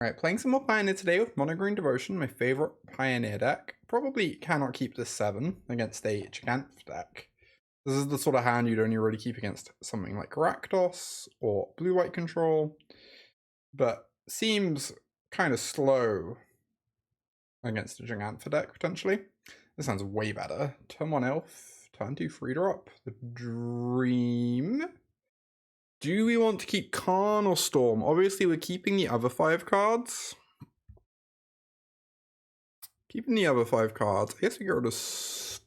Alright, playing some more Pioneer today with Mono Green Devotion, my favorite Pioneer deck. Probably cannot keep this 7 against a Gigantha deck. This is the sort of hand you'd only really keep against something like Rakdos or blue-white control, but seems kind of slow against a Gigantha deck, potentially. This sounds way better. Turn 1 Elf, turn 2 free drop, the Dream. Do we want to keep Karn or Storm? Obviously, we're keeping the other 5 cards. Keeping the other 5 cards. I guess we get rid of Storm.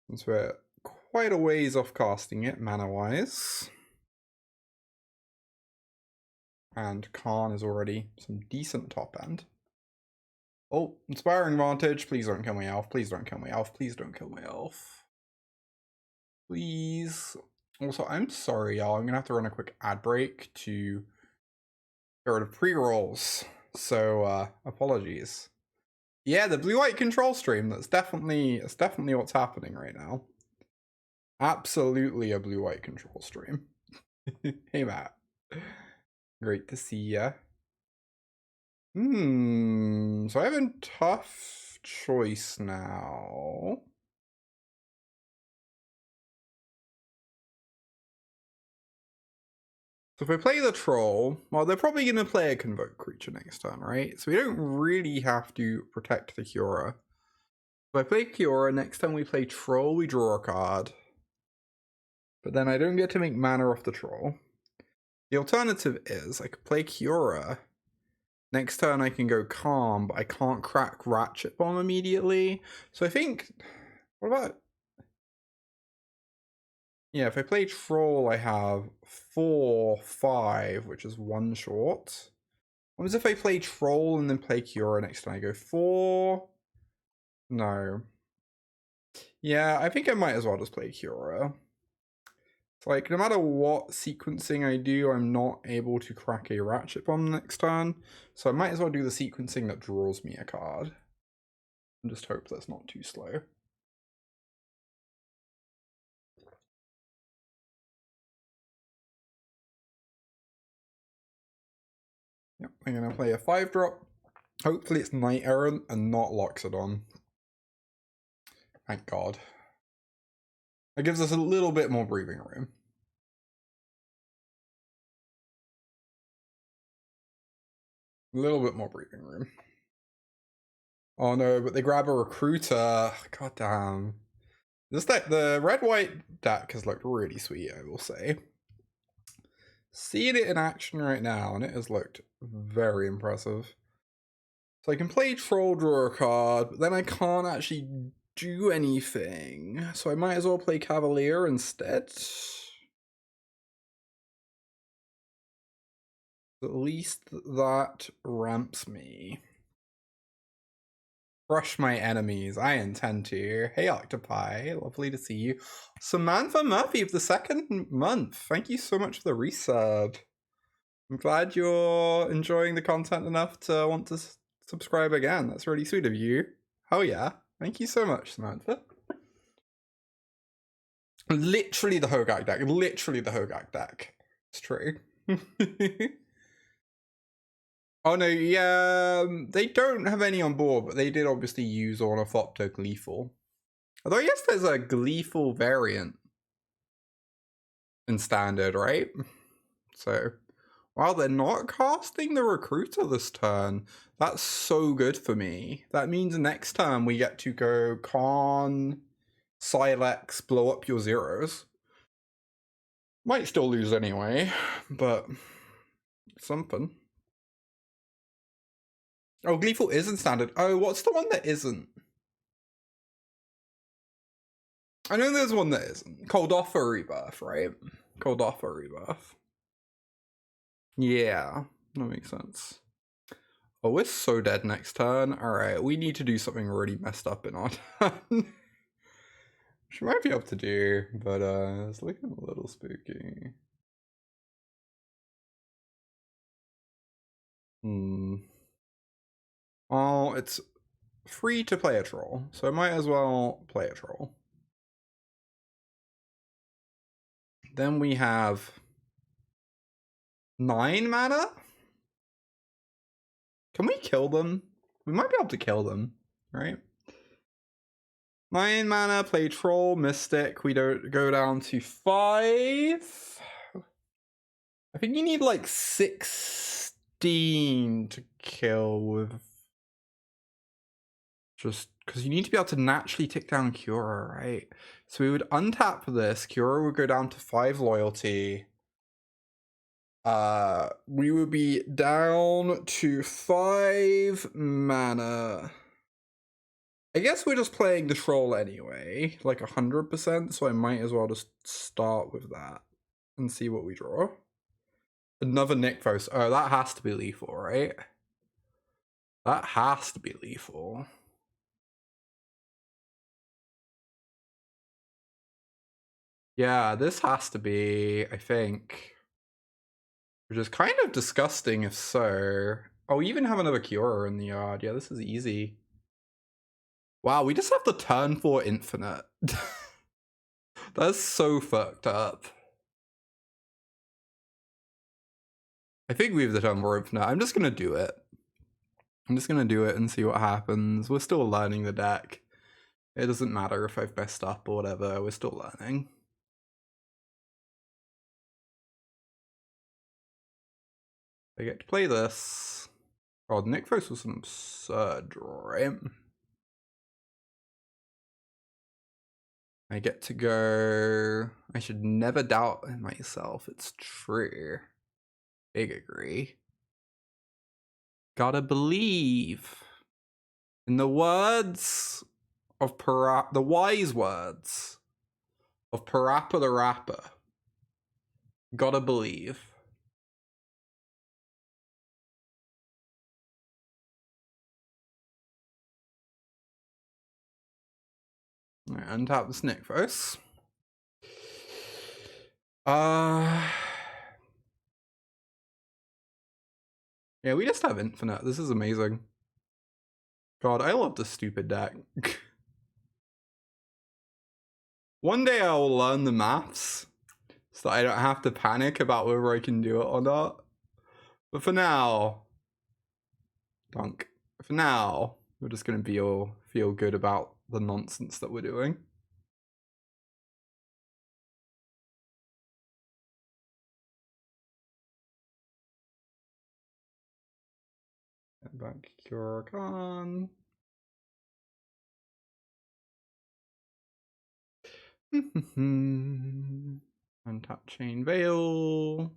Since we're quite a ways off casting it, mana-wise. And Karn is already some decent top end. Oh, Inspiring Vantage. Please don't kill my elf. Please don't kill my elf. Please don't kill my elf. Please. Also, I'm sorry, y'all. I'm going to have to run a quick ad break to get rid of pre-rolls. So, apologies. Yeah, the blue-white control stream, that's definitely what's happening right now. Absolutely a blue-white control stream. Hey, Matt. Great to see ya. So I have a tough choice now. So if I play the troll, well, they're probably going to play a convoke creature next turn, right? So we don't really have to protect the Kiora. If I play Kiora, next time we play troll, we draw a card. But then I don't get to make mana off the troll. The alternative is I could play Kiora. Next turn I can go Calm, but I can't crack Ratchet Bomb immediately. So I think, what about... Yeah, if I play Troll, I have 4, 5, which is 1 short. What was if I play Troll and then play Kiora next time? I go 4. No. Yeah, I think I might as well just play Kiora. It's like, no matter what sequencing I do, I'm not able to crack a Ratchet Bomb next turn. So I might as well do the sequencing that draws me a card. And just hope that's not too slow. Yep, I'm going to play a 5-drop. Hopefully it's Night Errant and not Loxodon. Thank God. That gives us a little bit more breathing room. A little bit more breathing room. Oh no, but they grab a Recruiter. God damn. This deck, the red-white deck has looked really sweet, I will say. Seeing it in action right now, and it has looked very impressive. So I can play Troll, draw a card, but then I can't actually do anything. So I might as well play Cavalier instead. At least that ramps me. Crush my enemies. I intend to. Hey, Octopi. Lovely to see you. Samantha Murphy of the 2nd month. Thank you so much for the resub. I'm glad you're enjoying the content enough to want to subscribe again. That's really sweet of you. Oh yeah. Thank you so much, Samantha. Literally the Hogak deck. Literally the Hogak deck. It's true. Oh no, yeah, they don't have any on board, but they did obviously use Ornithopter Gleeful. Although I guess there's a Gleeful variant in Standard, right? So, while they're not casting the Recruiter this turn, that's so good for me. That means next turn we get to go Karn, Silex, blow up your zeros. Might still lose anyway, but something. Oh, Gleeful isn't Standard. Oh, what's the one that isn't? I know there's one that isn't. Coldoffer Rebirth, right? Coldoffer Rebirth. Yeah, that makes sense. Oh, we're so dead next turn. Alright, we need to do something really messed up in our turn. Which we might be able to do, but it's looking a little spooky. Well, it's free to play a troll, so I might as well play a troll. Then we have 9 mana? Can we kill them? We might be able to kill them, right? 9 mana, play Troll, Mystic. We don't go down to 5. I think you need like 16 to kill with. Just because you need to be able to naturally tick down Cura, right? So we would untap this. Cura would go down to 5 loyalty. We would be down to 5 mana. I guess we're just playing the Troll anyway, like 100%, so I might as well just start with that and see what we draw. Another Nykthos. Oh, that has to be lethal, right? That has to be lethal. Yeah, this has to be, I think. Which is kind of disgusting if so. Oh, we even have another Cura in the yard. Yeah, this is easy. Wow, we just have the turn 4 infinite. That's so fucked up. I think we have the turn 4 infinite. I'm just gonna do it. I'm just gonna do it and see what happens. We're still learning the deck. It doesn't matter if I've messed up or whatever, we're still learning. I get to play this. God, Nykthos was an absurd draw, right? I get to go. I should never doubt in myself. It's true. Big agree. Gotta believe. In the words of the wise words of Parappa the Rapper. Gotta believe. Right, untap the Nykthos. Yeah, we just have infinite. This is amazing. God, I love this stupid deck. One day I will learn the maths so that I don't have to panic about whether I can do it or not. But for now, dunk. For now, we're just gonna feel good about the nonsense that we're doing. Back Curakan. Untap Chain Veil.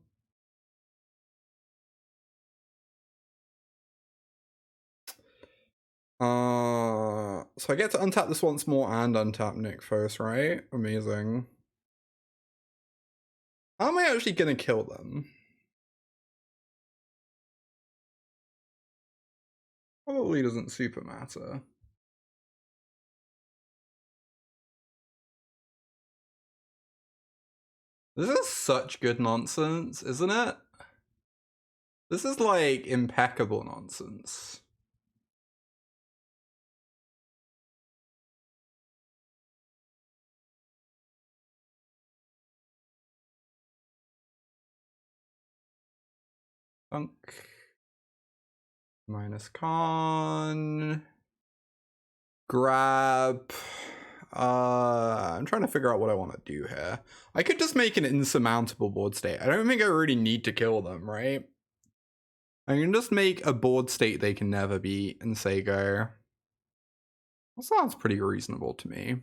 So I get to untap this once more and untap Nykthos, right? Amazing. How am I actually gonna kill them? Probably doesn't super matter. This is such good nonsense, isn't it? This is like impeccable nonsense. Dunk. Minus con. Grab. I'm trying to figure out what I want to do here. I could just make an insurmountable board state. I don't think I really need to kill them, right? I can just make a board state they can never beat and say go. That sounds pretty reasonable to me.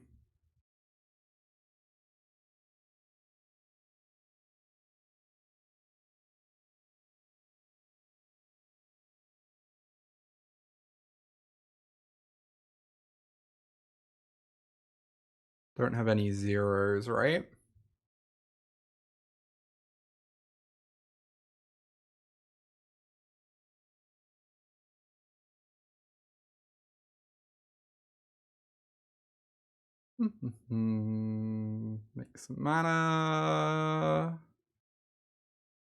Don't have any zeros, right? Make some mana.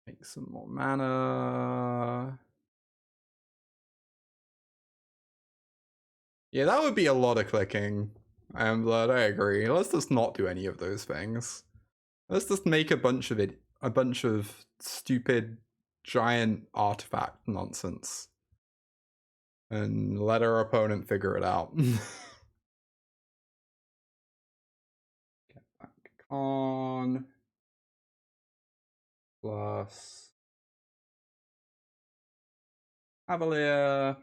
Make some more mana. Yeah, that would be a lot of clicking. I agree. Let's just not do any of those things. Let's just make a bunch of stupid giant artifact nonsense. And let our opponent figure it out. Get back on. Plus Cavalier.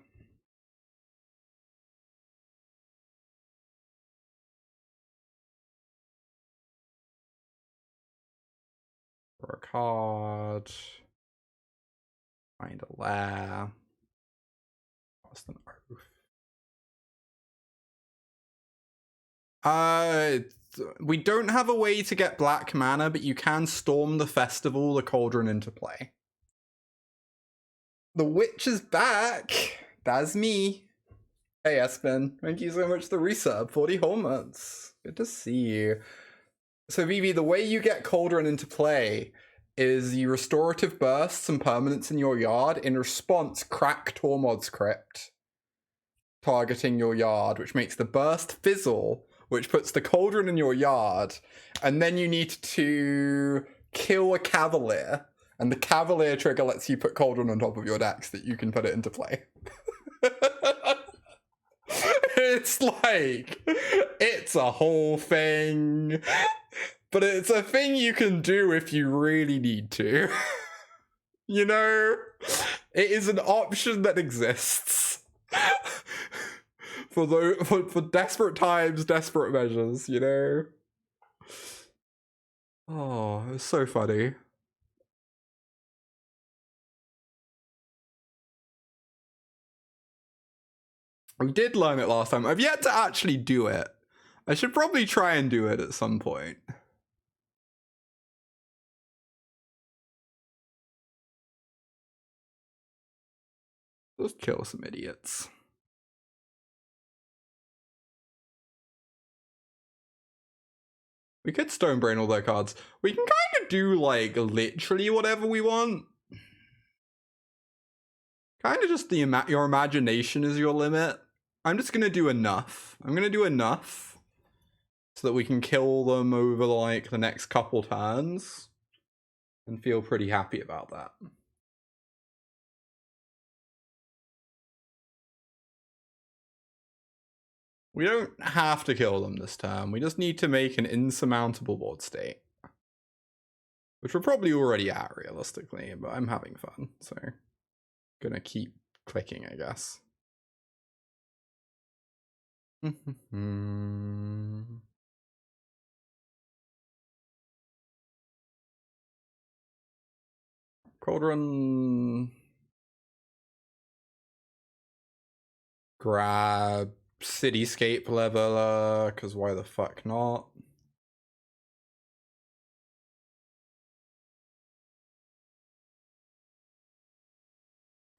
For a card. Find a lair. Cost an oath. We don't have a way to get black mana, but you can storm the festival, the cauldron into play. The witch is back. That's me. Hey, Espen. Thank you so much for the resub. 40 whole months. Good to see you. So, Vivi, the way you get cauldron into play is you restorative burst some permanents in your yard. In response, crack Tormod's Crypt, targeting your yard, which makes the burst fizzle, which puts the cauldron in your yard, and then you need to kill a Cavalier, and the Cavalier trigger lets you put cauldron on top of your deck so that you can put it into play. It's like, it's a whole thing, but it's a thing you can do if you really need to. You know, it is an option that exists. For desperate times, desperate measures, you know? Oh, it's so funny. We did learn it last time. I've yet to actually do it. I should probably try and do it at some point. Let's kill some idiots. We could Stonebrain all their cards. We can kind of do, like, literally whatever we want. Kind of just your imagination is your limit. I'm just going to do enough. I'm going to do enough so that we can kill them over, like, the next couple turns and feel pretty happy about that. We don't have to kill them this turn. We just need to make an insurmountable board state. Which we're probably already at, realistically, but I'm having fun, so gonna keep clicking, I guess. Cauldron. Grab Cityscape Leveler, because why the fuck not?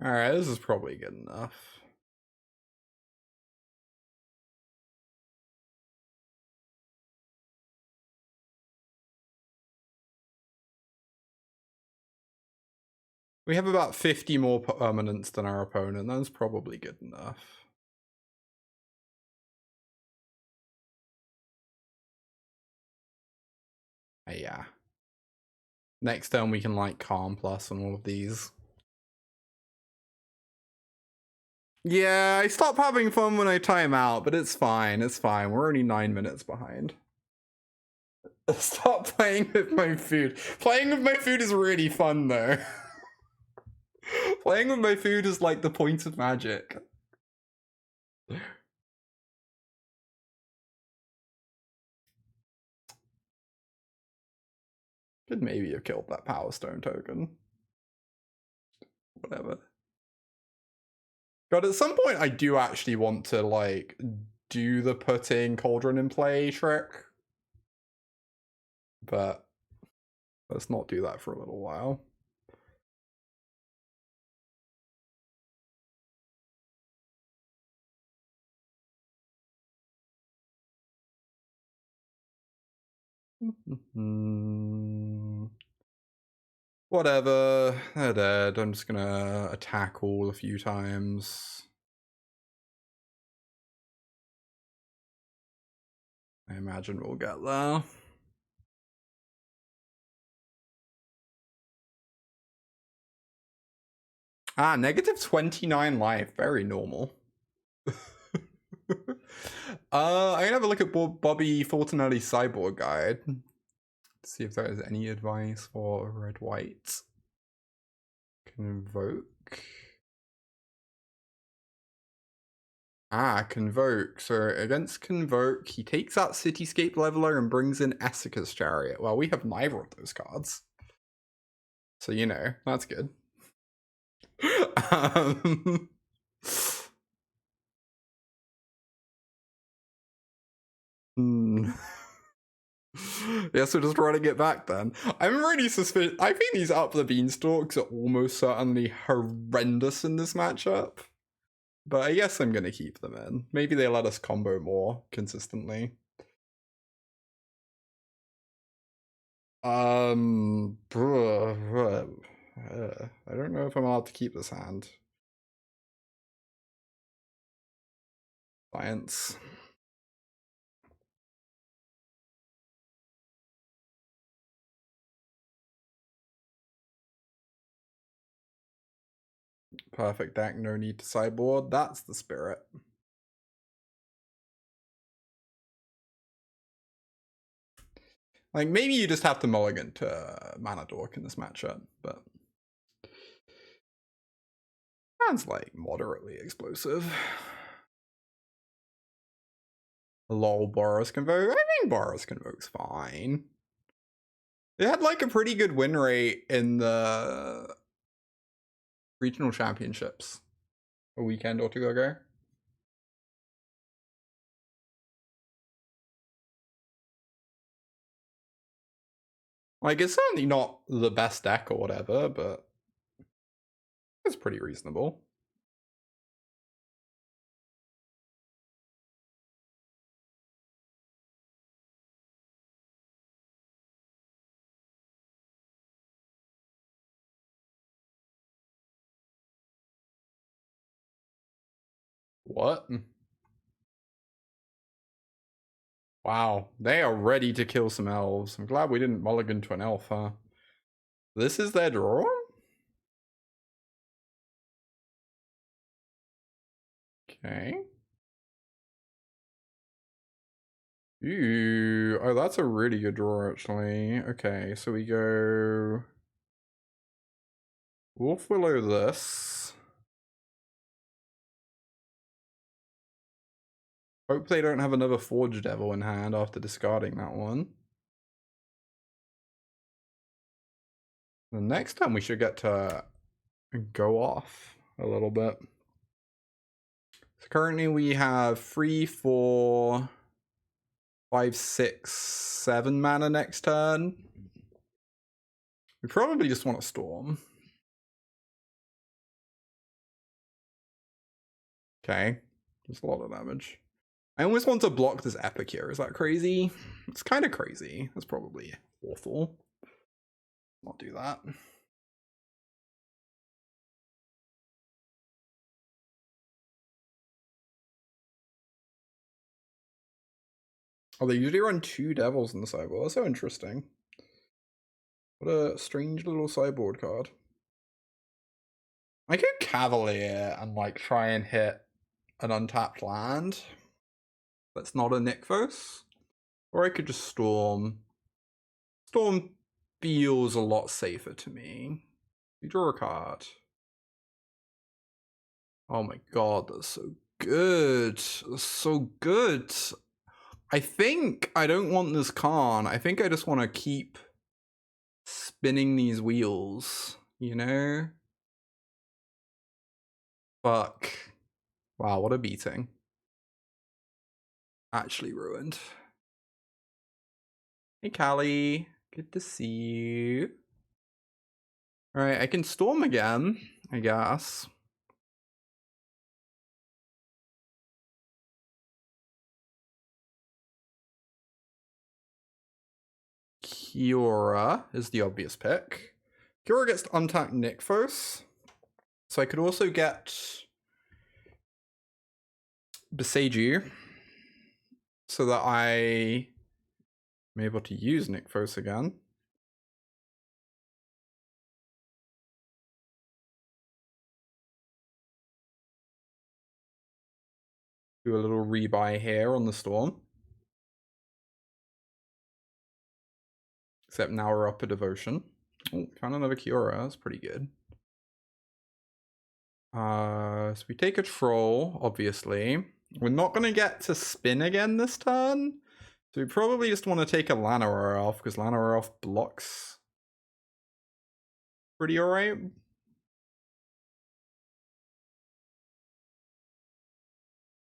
Alright, this is probably good enough. We have about 50 more permanents than our opponent. That's probably good enough. Yeah. Next turn we can like Calm Plus on all of these. Yeah, I stop having fun when I time out, but it's fine. It's fine. We're only 9 minutes behind. Stop playing with my food. Playing with my food is really fun, though. Playing with my food is like the point of magic. Could maybe have killed that Power Stone token. Whatever. God, at some point I do actually want to, like, do the putting Cauldron in play trick. But let's not do that for a little while. Whatever, they're dead. I'm just gonna attack all a few times. I imagine we'll get there. Ah, negative 29 life. Very normal. I'm gonna have a look at Bobby Fortunelli's Cyborg Guide. See if there is any advice for red white. Convoke. Ah, Convoke. So against Convoke, he takes out Cityscape Leveler and brings in Essica's Chariot. Well, we have neither of those cards. So, you know, that's good. Yes, we're just trying to get back then. I'm really suspicious. I think these Up the Beanstalks are almost certainly horrendous in this matchup. But I guess I'm going to keep them in. Maybe they let us combo more consistently. I don't know if I'm allowed to keep this hand. Science. Perfect deck, no need to sideboard. That's the spirit. Like, maybe you just have to mulligan to Mana Dork in this matchup, but sounds like moderately explosive. Lol, Boros Convoke. I think Boros Convoke's fine. They had like a pretty good win rate in the regional championships a weekend or two ago. Like, it's certainly not the best deck or whatever, but it's pretty reasonable. What? Wow, they are ready to kill some elves. I'm glad we didn't mulligan to an elf, huh? This is their draw? Okay. Ooh, oh, that's a really good draw, actually. Okay, so we go Wolfwillow this. Hope they don't have another Forge Devil in hand after discarding that one. The next time we should get to go off a little bit. So currently we have 3, 4, 5, 6, 7 mana next turn. We probably just want to Storm. Okay, that's a lot of damage. I almost want to block this Epic here. Is that crazy? It's kind of crazy. That's probably awful. Not do that. Oh, they usually run 2 devils in the sideboard. That's so interesting. What a strange little sideboard card. I could Cavalier and like try and hit an untapped land that's not a Nykthos. Or I could just Storm. Storm feels a lot safer to me. You draw a card. Oh my god, that's so good. That's so good. I think I don't want this Khan. I think I just want to keep spinning these wheels, you know? Fuck. Wow, what a beating. Actually ruined. Hey, Callie. Good to see you. Alright, I can Storm again, I guess. Kiora is the obvious pick. Kiora gets to untap Nykthos. So I could also get Boseiju so that I am able to use Nykthos again. Do a little rebuy here on the Storm. Except now we're up a Devotion. Oh, found another Kiora. That's pretty good. So we take a Troll, obviously. We're not going to get to spin again this turn. So we probably just want to take a Llanowar Elf, because Llanowar Elf blocks pretty alright.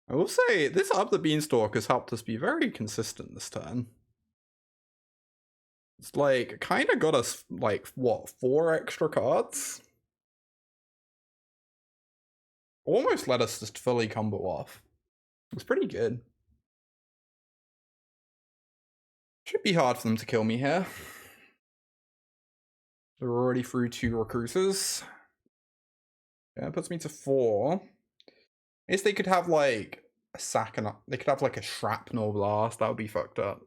I will say, this Up the Beanstalk has helped us be very consistent this turn. It's like, kind of got us, like, what, 4 extra cards? Almost let us just fully combo off. It's pretty good. Should be hard for them to kill me here. They're already through 2 recruiters. Yeah, that puts me to 4. I guess they could have like a sack and they could have like a shrapnel blast. That would be fucked up.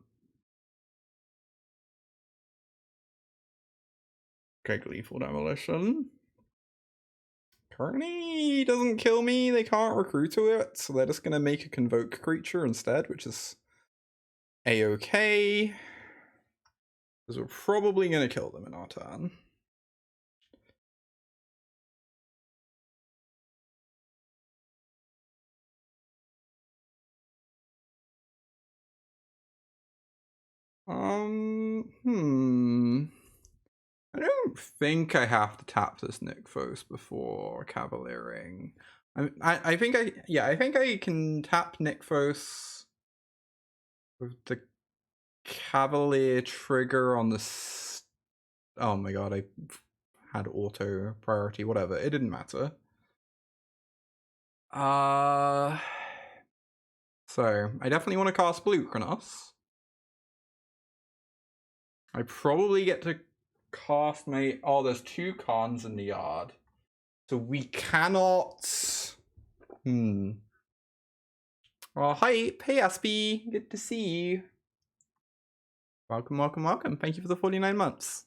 Okay, Gleeful Demolition. Currently doesn't kill me. They can't recruit to it, so they're just gonna make a Convoke creature instead, which is a-okay. Because we're probably gonna kill them in our turn. I don't think I have to tap this Nykthos before Cavaliering. I think I can tap Nykthos with the Cavalier trigger on the. Oh my god, I had auto priority. Whatever, it didn't matter. So I definitely want to cast Blue Kronos. I probably get to cast my. Oh, there's 2 cons in the yard. So we cannot. Oh, hi. Hey, Aspie. Good to see you. Welcome, welcome, welcome. Thank you for the 49 months.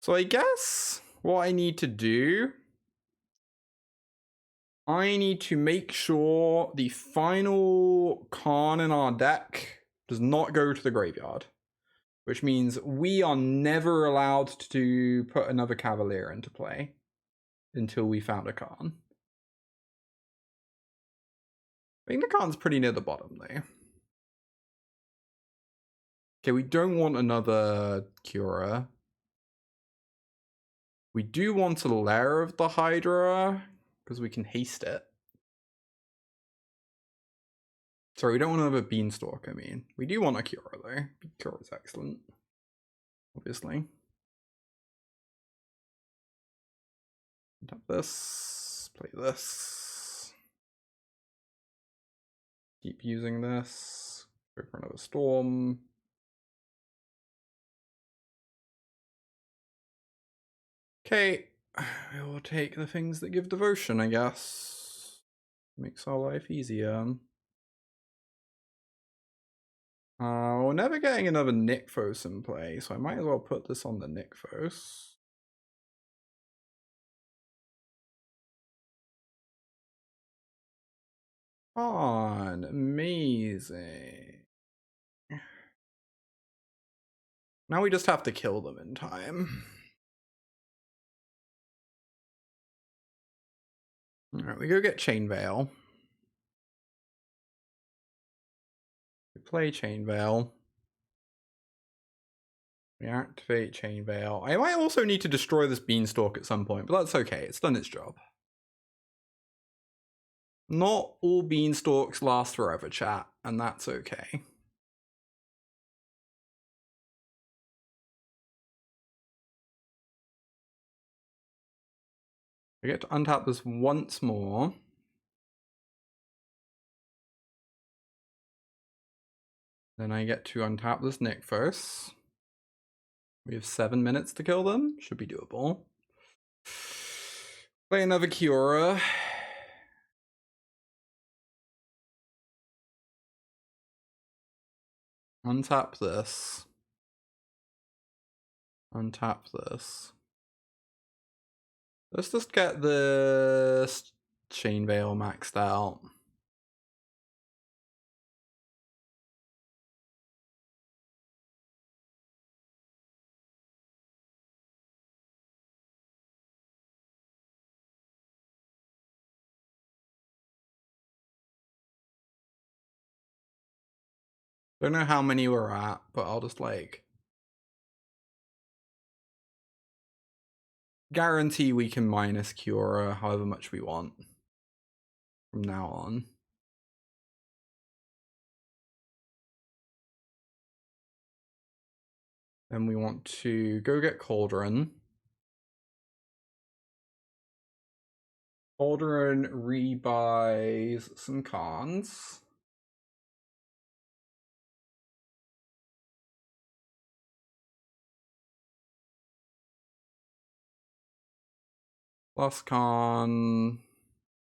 So I guess what I need to do, I need to make sure the final Karn in our deck does not go to the graveyard. Which means we are never allowed to put another Cavalier into play until we found a Karn. I think the Karn's pretty near the bottom though. Okay, we don't want another Kiora. We do want a Lair of the Hydra, because we can haste it. Sorry, we don't want another Beanstalk, I mean. We do want a Kiora, though. Kiora's excellent. Obviously. Tap this. Play this. Keep using this. Go for another Storm. Okay, we'll take the things that give devotion, I guess. Makes our life easier. We're never getting another Nykthos in play, so I might as well put this on the Nykthos. On, amazing. Now we just have to kill them in time. Alright, we go get Chain Veil. We play Chain Veil. We activate Chain Veil. I might also need to destroy this Beanstalk at some point, but that's okay. It's done its job. Not all Beanstalks last forever, chat, and that's okay. I get to untap this once more. Then I get to untap this Nykthos. We have 7 minutes to kill them. Should be doable. Play another Kiora. Untap this. Untap this. Let's just get this Chain Veil maxed out. Don't know how many we're at, but I'll just like guarantee we can minus Cura however much we want from now on. Then we want to go get Cauldron. Cauldron rebuys some cons. Plus con,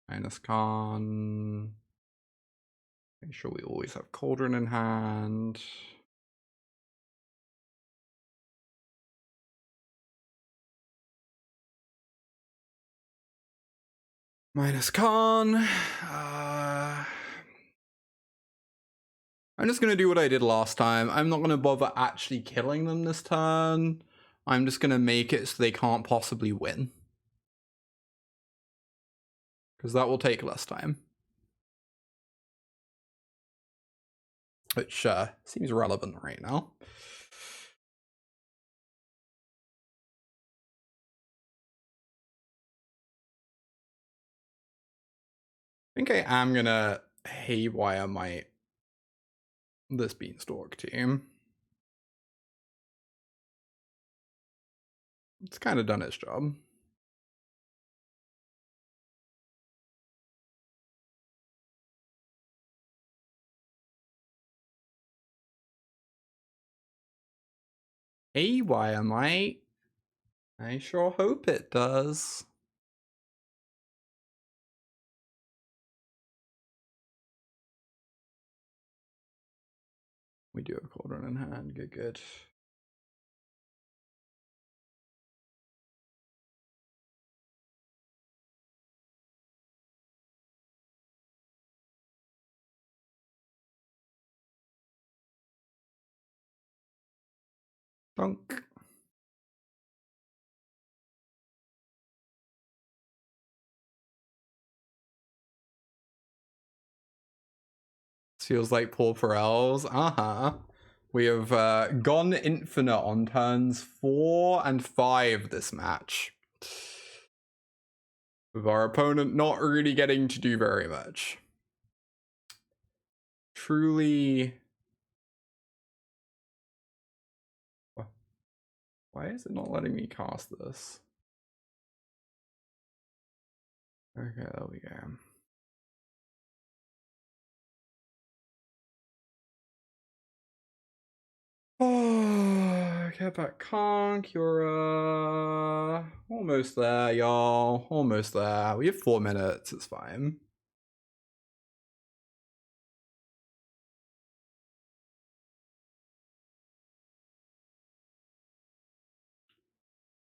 minus con. Make sure we always have Cauldron in hand. Minus con. I'm just going to do what I did last time. I'm not going to bother actually killing them this turn. I'm just going to make it so they can't possibly win. Because that will take less time. Which seems relevant right now. I think I am going to haywire this Beanstalk team. It's kind of done its job. Haywire might. I sure hope it does. We do have Cauldron in hand. Good, good. Dunk. Feels like Pauper Elves. We have gone infinite on turns 4 and 5 this match. With our opponent not really getting to do very much. Truly. Why is it not letting me cast this? Okay, there we go. Oh, get back Conqueror. Almost there, y'all. Almost there. We have 4 minutes. It's fine.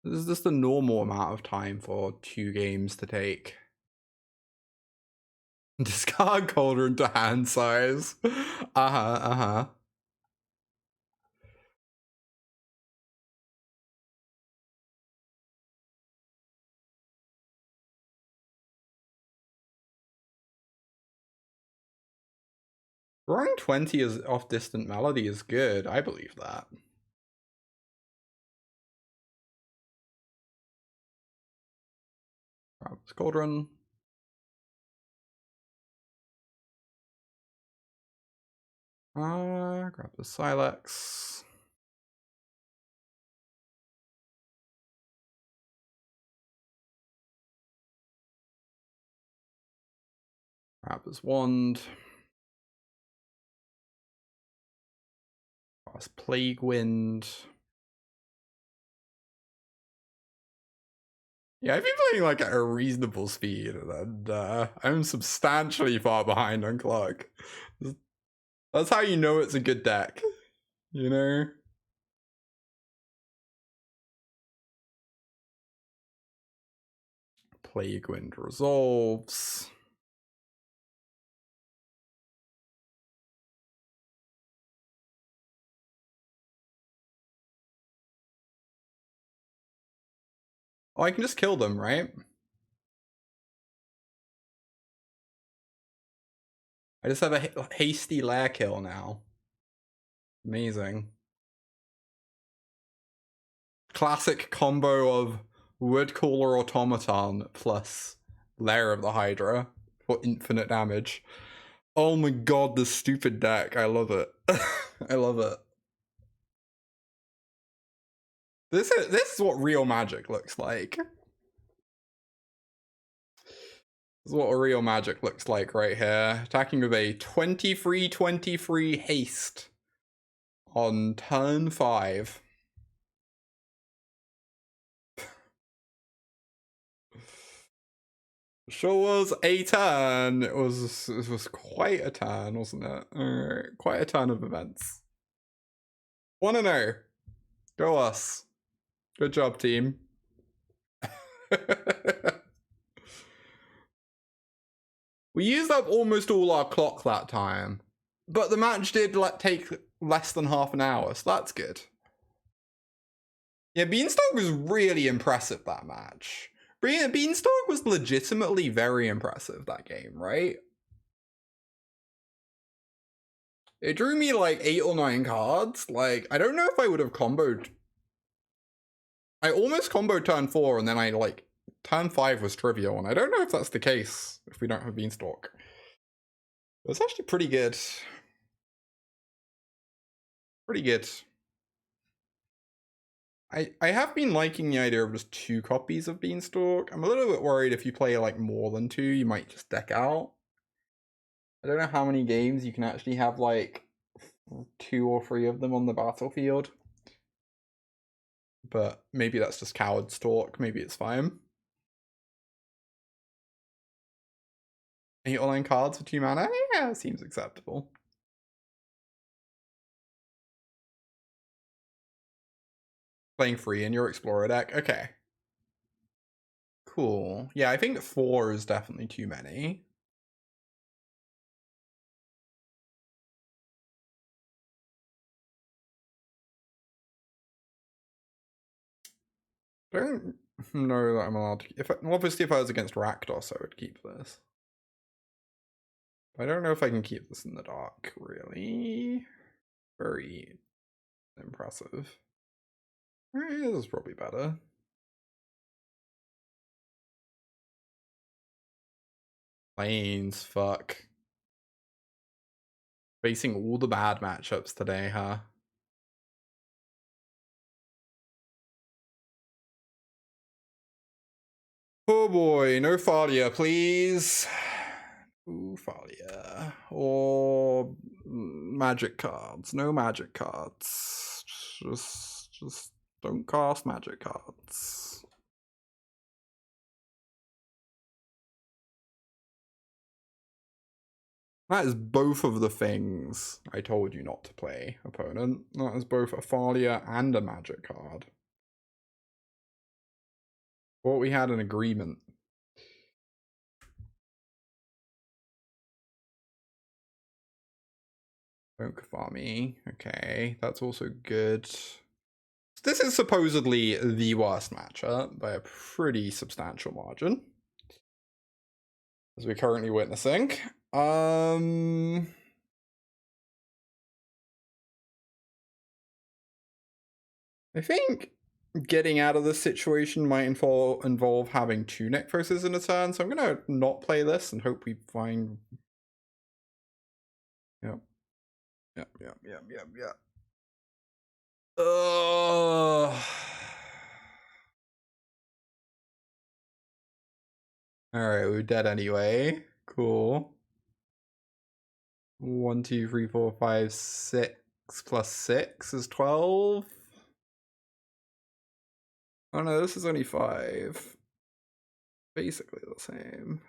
This is just a normal amount of time for 2 games to take. Discard Cauldron to hand size. Drawing 20 is off Distant Melody is good. I believe that. Grab this Cauldron. Grab the Silex. Grab his Wand. Cast Plague Wind. Yeah, I've been playing like at a reasonable speed, and I'm substantially far behind on clock. That's how you know it's a good deck, you know? Plague Wind resolves. Oh, I can just kill them, right? I just have a hasty lair kill now. Amazing. Classic combo of Woodcaller Automaton plus Lair of the Hydra for infinite damage. Oh my god, this stupid deck. I love it. I love it. This is what real Magic looks like. This is what a real Magic looks like right here. Attacking with a 23/23 haste on turn 5. Sure was a turn. It was quite a turn, wasn't it? Quite a turn of events. 1-0. Go us. Good job, team. We used up almost all our clock that time, but the match did take less than half an hour, so that's good. Yeah, Beanstalk was really impressive that match. Beanstalk was legitimately very impressive that game, right? It drew me like 8 or 9 cards. Like, I don't know if I would have comboed. I almost comboed turn 4 and then I like turn 5 was trivial, and I don't know if that's the case if we don't have Beanstalk. It's actually pretty good. Pretty good. I have been liking the idea of just 2 copies of Beanstalk. I'm a little bit worried if you play like more than 2, you might just deck out. I don't know how many games you can actually have like 2 or 3 of them on the battlefield. But maybe that's just coward's talk. Maybe it's fine. 8 or 9 cards for 2 mana? Yeah, seems acceptable. Playing free in your Explorer deck? Okay. Cool. Yeah, I think 4 is definitely too many. I don't know that I'm allowed to. Obviously, if I was against Rakdos, I would keep this. I don't know if I can keep this in the dark, really. Very impressive. Alright, this is probably better. Planes, fuck. Facing all the bad matchups today, huh? Oh boy, no Thalia, please. Ooh, Thalia. Or magic cards. No magic cards. Just don't cast magic cards. That is both of the things I told you not to play, opponent. That is both a Thalia and a magic card. Thought we had an agreement. Don't farm me. Okay, that's also good. This is supposedly the worst matchup by a pretty substantial margin, as we're currently witnessing. I think getting out of this situation might involve having 2 Necroses in a turn, so I'm gonna not play this and hope we find. Yep. Ugh. Alright, we're dead anyway. Cool. 1, 2, 3, 4, 5, 6 plus 6 is 12. Oh no, this is only 5. Basically the same.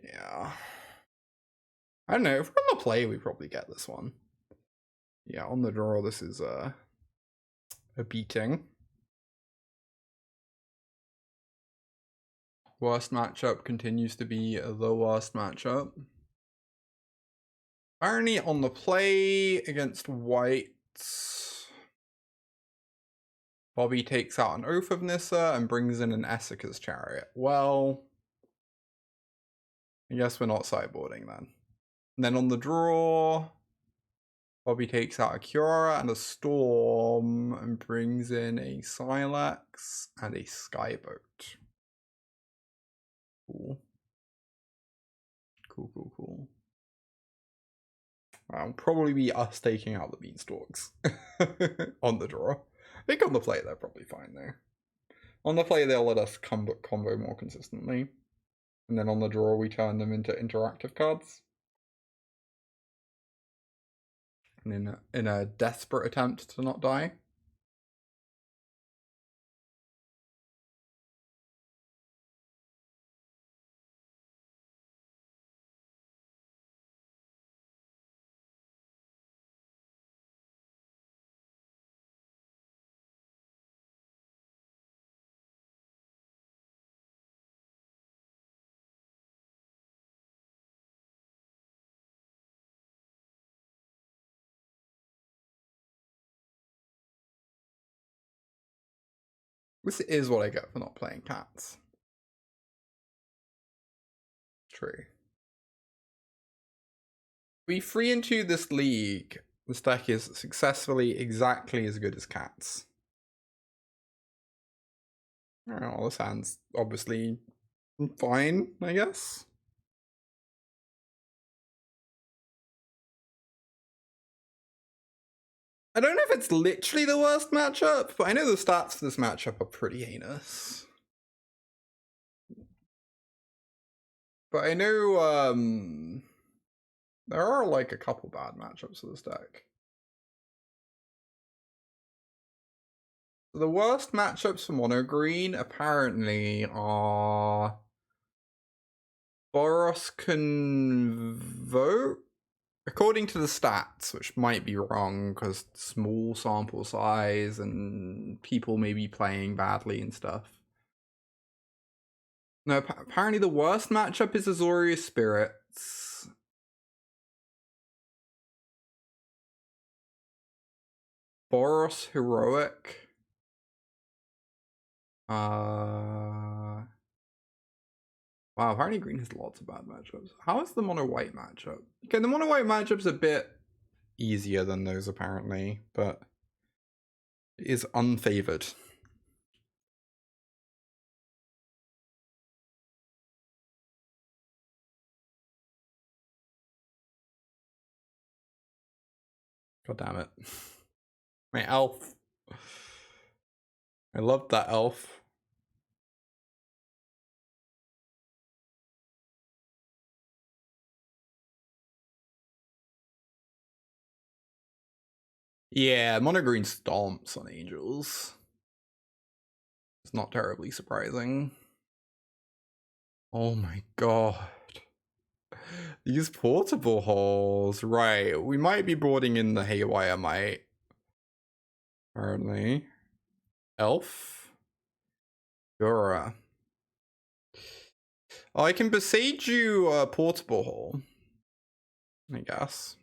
Yeah. I don't know, if we're on the play, we probably get this one. Yeah, on the draw, this is a beating. Worst matchup continues to be the worst matchup. Apparently on the play against white, Bobby takes out an Oath of Nissa and brings in an Esika's Chariot. Well, I guess we're not sideboarding then. And then on the draw, Bobby takes out a Kiora and a Storm and brings in a Sylax and a Skyboat. Cool. Cool. That'll probably be us taking out the Beanstalks on the draw. I think on the play they're probably fine though. On the play they'll let us combo more consistently. And then on the draw we turn them into interactive cards. And in a desperate attempt to not die. This is what I get for not playing cats. True. We 3-2 this league. This deck is successfully exactly as good as cats. Oh, this hand's obviously fine, I guess. I don't know if it's literally the worst matchup, but I know the stats for this matchup are pretty heinous. But I know there are like a couple bad matchups for this deck. The worst matchups for mono green apparently are Boros Convoke, according to the stats, which might be wrong because small sample size and people may be playing badly and stuff. No, apparently the worst matchup is Azorius Spirits. Boros Heroic. Wow, apparently green has lots of bad matchups. How is the mono white matchup? Okay, the mono white matchup's a bit easier than those apparently, but it is unfavored. God damn it. My elf. I love that elf. Yeah, mono green stomps on angels. It's not terribly surprising. Oh my god. These portable holes. Right, we might be boarding in the Haywire Might. Apparently. Elf. Yura. Oh, I can besiege you a portable hole. I guess.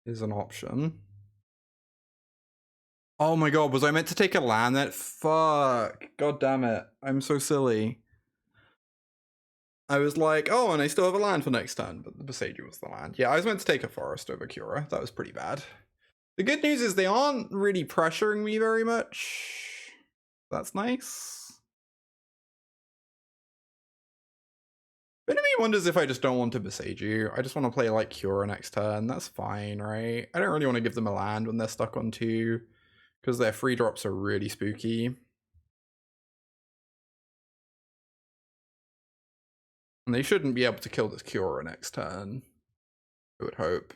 Is an option. Oh my god, was I meant to take a land that? Fuck. God damn it. I'm so silly. I was like, oh, and I still have a land for next turn, but the Besaidu was the land. Yeah, I was meant to take a forest over Cura. That was pretty bad. The good news is they aren't really pressuring me very much. That's nice. But enemy wonders if I just don't want to Besaidu. I just want to play like Cura next turn. That's fine, right? I don't really want to give them a land when they're stuck on 2, because their free drops are really spooky. And they shouldn't be able to kill this Cura next turn, I would hope.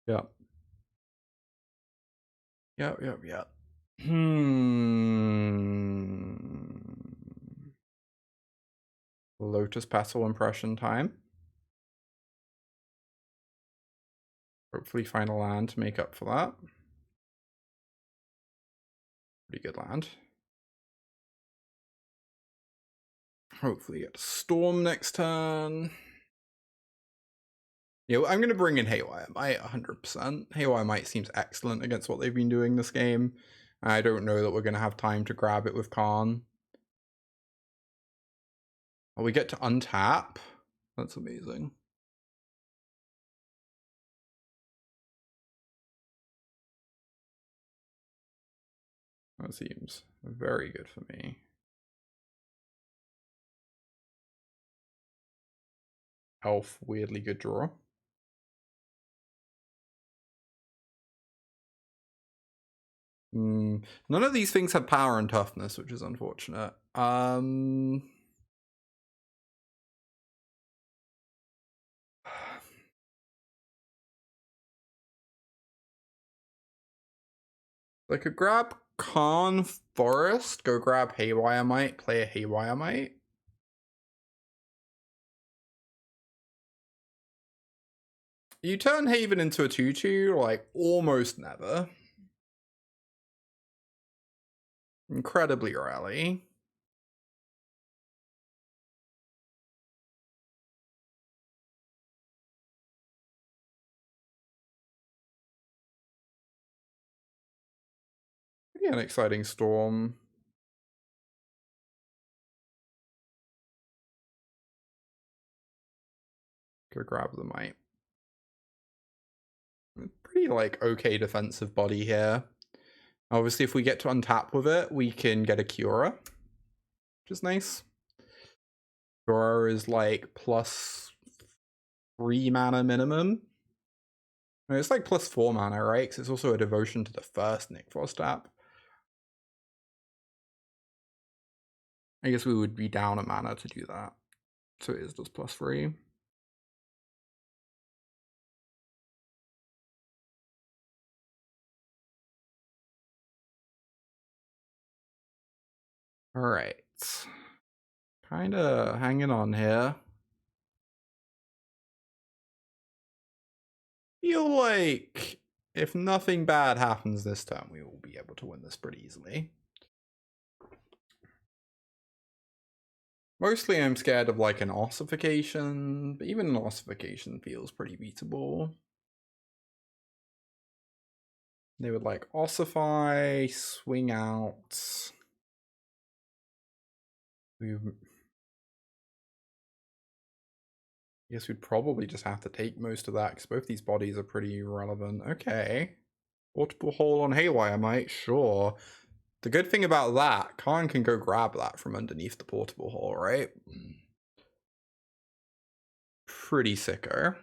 Yeah. Yeah. Lotus Petal impression time. Hopefully find a land to make up for that. Pretty good land. Hopefully get Storm next turn. Yeah, I'm going to bring in Haywire Might 100%. Haywire Might seems excellent against what they've been doing this game. I don't know that we're going to have time to grab it with Karn. Oh, we get to untap. That's amazing. That seems very good for me. Elf, weirdly good draw. None of these things have power and toughness, which is unfortunate. I could grab Karn Forest, go grab Haywire Might, play a Haywire Might. You turn Haven into a 2/2, like, almost never. Incredibly rarely. Pretty an exciting Storm. Go grab the Might. Pretty, like, okay defensive body here. Obviously, if we get to untap with it, we can get a Kiora, which is nice. Kiora is, like, +3 mana minimum. No, it's like +4 mana, right? Because it's also a devotion to the first Nick Frost tap. I guess we would be down a mana to do that. So it is just +3. All right. Kind of hanging on here. Feel like if nothing bad happens this turn, we will be able to win this pretty easily. Mostly I'm scared of like an ossification, but even an ossification feels pretty beatable. They would like ossify, swing out. I guess we'd probably just have to take most of that because both these bodies are pretty relevant. Okay. Portable hole on Haywire Might, sure. The good thing about that, Karn can go grab that from underneath the portable hole, right? Pretty sicker.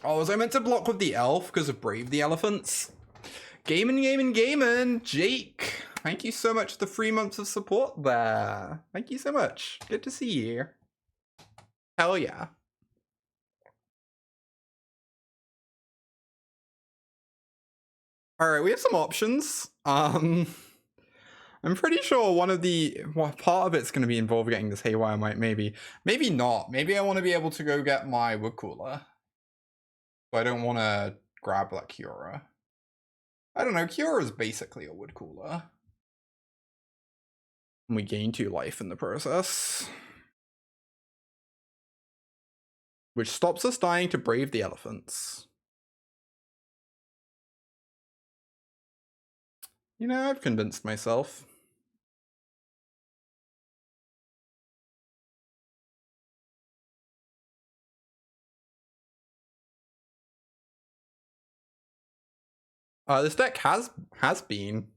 Oh, was I meant to block with the elf because of Brave the Elephants? Gaming. Jake, thank you so much for the 3 months of support there. Thank you so much. Good to see you. Hell yeah. All right, we have some options. I'm pretty sure part of it's going to be involved getting this Haywire Might, maybe not. Maybe I want to be able to go get my Wood Cooler. So I don't want to grab that Kiora. I don't know, Kiora is basically a Wood Cooler. And we gain 2 life in the process. Which stops us dying to Brave the Elephants. You know, I've convinced myself. This deck has been.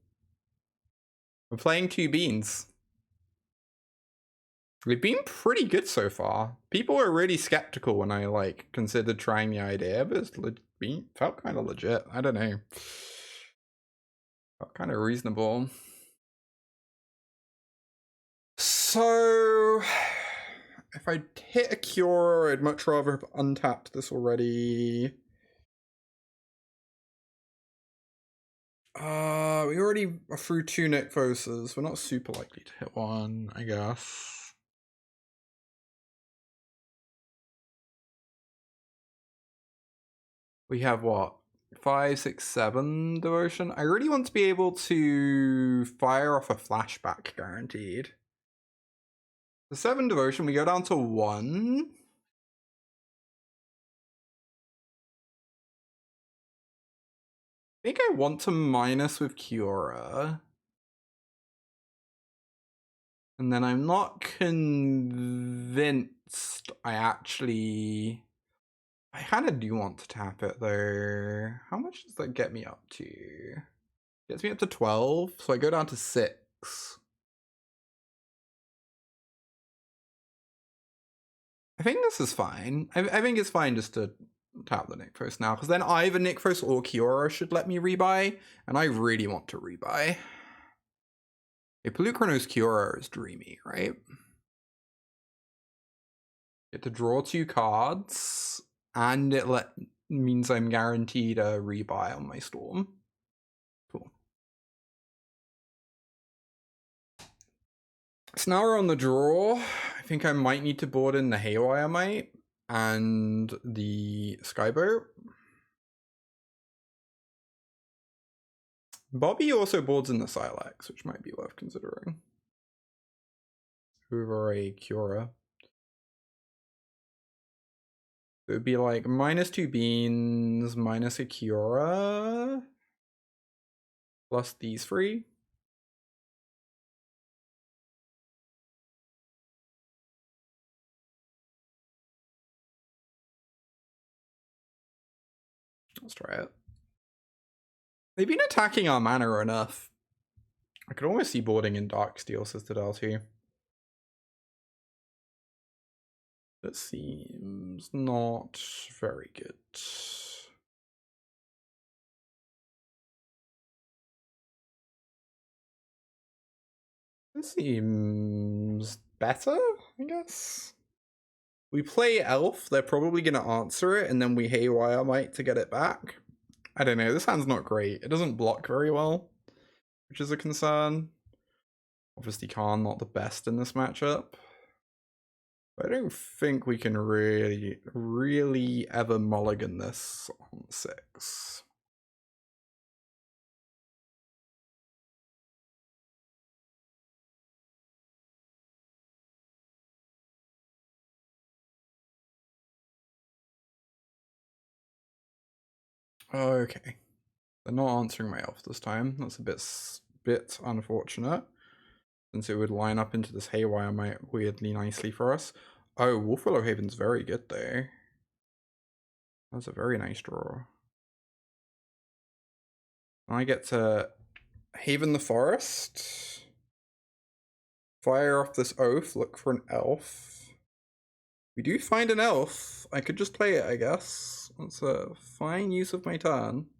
We're playing 2 beans. We've been pretty good so far. People were really skeptical when I like considered trying the idea, but it's felt kind of legit. I don't know. Felt kind of reasonable. So if I hit a Cure, I'd much rather have untapped this already. We already are through 2 Nykthoses. We're not super likely to hit one, I guess. We have what? 5, 6, 7 devotion. I really want to be able to fire off a flashback guaranteed. The 7 devotion, we go down to 1. I think I want to minus with Kiora. And then I'm not convinced I kind of do want to tap it though. How much does that get me up to? Gets me up to 12, so I go down to 6. I think this is fine. I think it's fine just to tap the Nykthos now, because then either Nykthos or Kiora should let me rebuy, and I really want to rebuy. Okay, Polukranos Kiora is dreamy, right? Get to draw 2 cards, and it means I'm guaranteed a rebuy on my Storm. Cool. So now we're on the draw. I think I might need to board in the Haywire Mite and the Skyboat. Bobby also boards in the Sylex, which might be worth considering. Over a Kiora. It would be like -2 beans, minus a Kiora, plus these 3. Let's try it. They've been attacking our mana enough. I could almost see boarding in Darksteel Citadel too. That seems not very good. This seems better, I guess. We play Elf, they're probably going to answer it, and then we Haywire Mite to get it back. I don't know, this hand's not great. It doesn't block very well, which is a concern. Obviously Khan not the best in this matchup. I don't think we can really ever mulligan this on 6. Okay. They're not answering my elf this time. That's a bit unfortunate, since it would line up into this Haywire Mite weirdly nicely for us. Oh, Wolfwillow Haven's very good though. That's a very nice draw. I get to Haven the Forest, fire off this oath, look for an elf. We do find an elf. I could just play it, I guess. That's a fine use of my turn.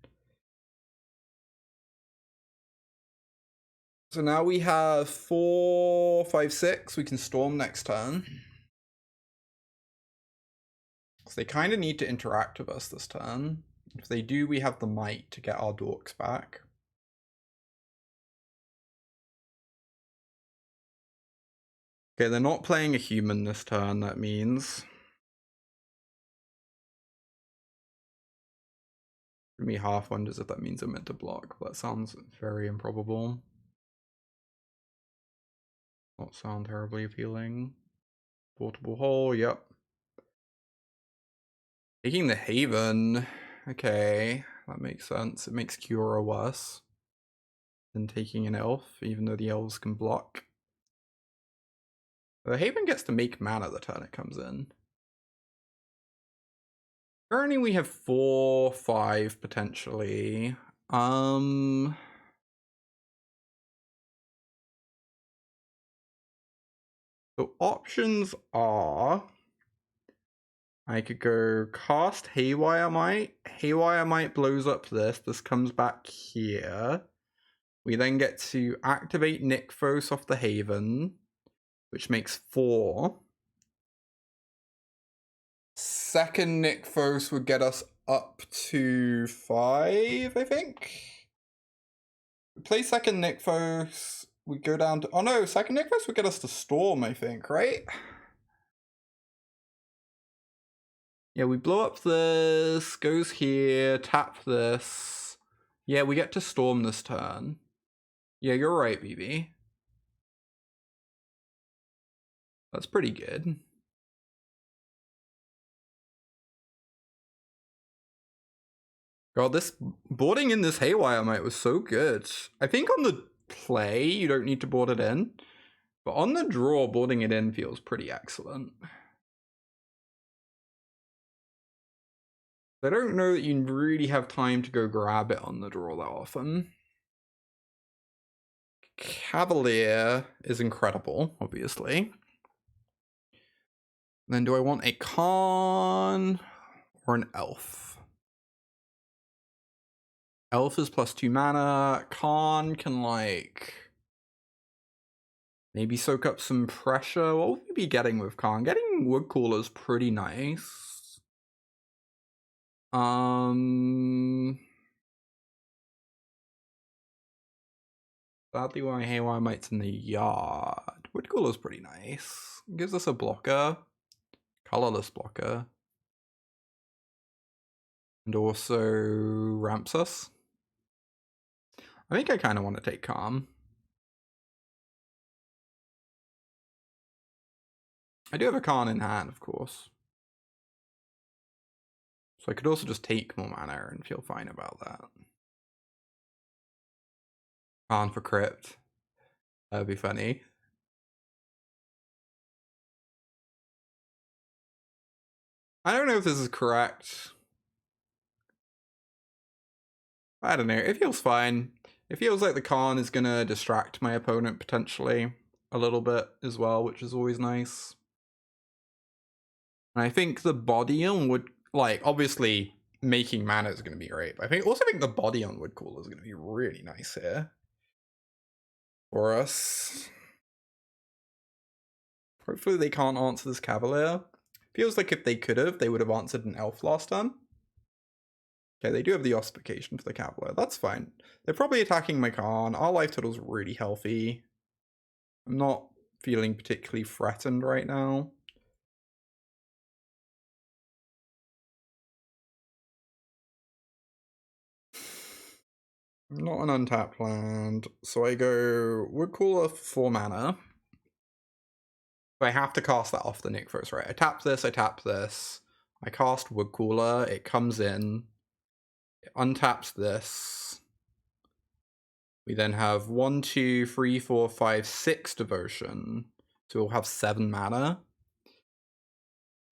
So now we have 4, 5, 6. We can storm next turn. So they kind of need to interact with us this turn. If they do, we have the might to get our dorks back. Okay, they're not playing a human this turn, that means. Me half wonders if that means I'm meant to block. That sounds very improbable. Not sound terribly appealing. Portable hole, yep. Taking the Haven. Okay, that makes sense. It makes Kiora worse than taking an elf, even though the elves can block. The Haven gets to make mana the turn it comes in. Currently we have 4, 5 potentially. The options are I could go cast Haywire Mite. Haywire Mite blows up this. This comes back here. We then get to activate Nykthos off the Haven, which makes 4. Second Nykthos would get us up to 5, I think. Play second Nykthos. We go down to... Oh no, second Nykthos would get us to Storm, I think, right? Yeah, we blow up this, goes here, tap this. Yeah, we get to Storm this turn. Yeah, you're right, BB. That's pretty good. God, this boarding in this Haywire Mite was so good. I think on the play, you don't need to board it in. But on the draw, boarding it in feels pretty excellent. I don't know that you really have time to go grab it on the draw that often. Cavalier is incredible, obviously. Then do I want a Con or an Elf? Elf is +2 mana. Con can, like, maybe soak up some pressure. What would we be getting with Con? Getting Woodcooler is pretty nice. Sadly, my Haywire Mite's in the yard. Woodcooler's pretty nice. Gives us a blocker. Colorless blocker. And also ramps us. I think I kind of want to take Calm. I do have a Khan in hand, of course. So I could also just take more mana and feel fine about that. Khan for Crypt. That'd be funny. I don't know if this is correct. I don't know. It feels fine. It feels like the Khan is going to distract my opponent potentially a little bit as well, which is always nice. And I think the body on would, like, obviously making mana is going to be great. But I also think the body on Woodcooler is going to be really nice here for us. Hopefully they can't answer this Cavalier. Feels like if they could have, they would have answered an Elf last time. Okay, they do have the Ossification for the Cavalier. That's fine. They're probably attacking my Khan. Our life total's really healthy. I'm not feeling particularly threatened right now. Not an untapped land. So I go Woodcooler for 4 mana. So I have to cast that off the Nykthos, right? I tap this, I tap this. I cast Woodcooler, it comes in. It untaps this. We then have 1, 2, 3, 4, 5, 6 Devotion. So we'll have 7 mana.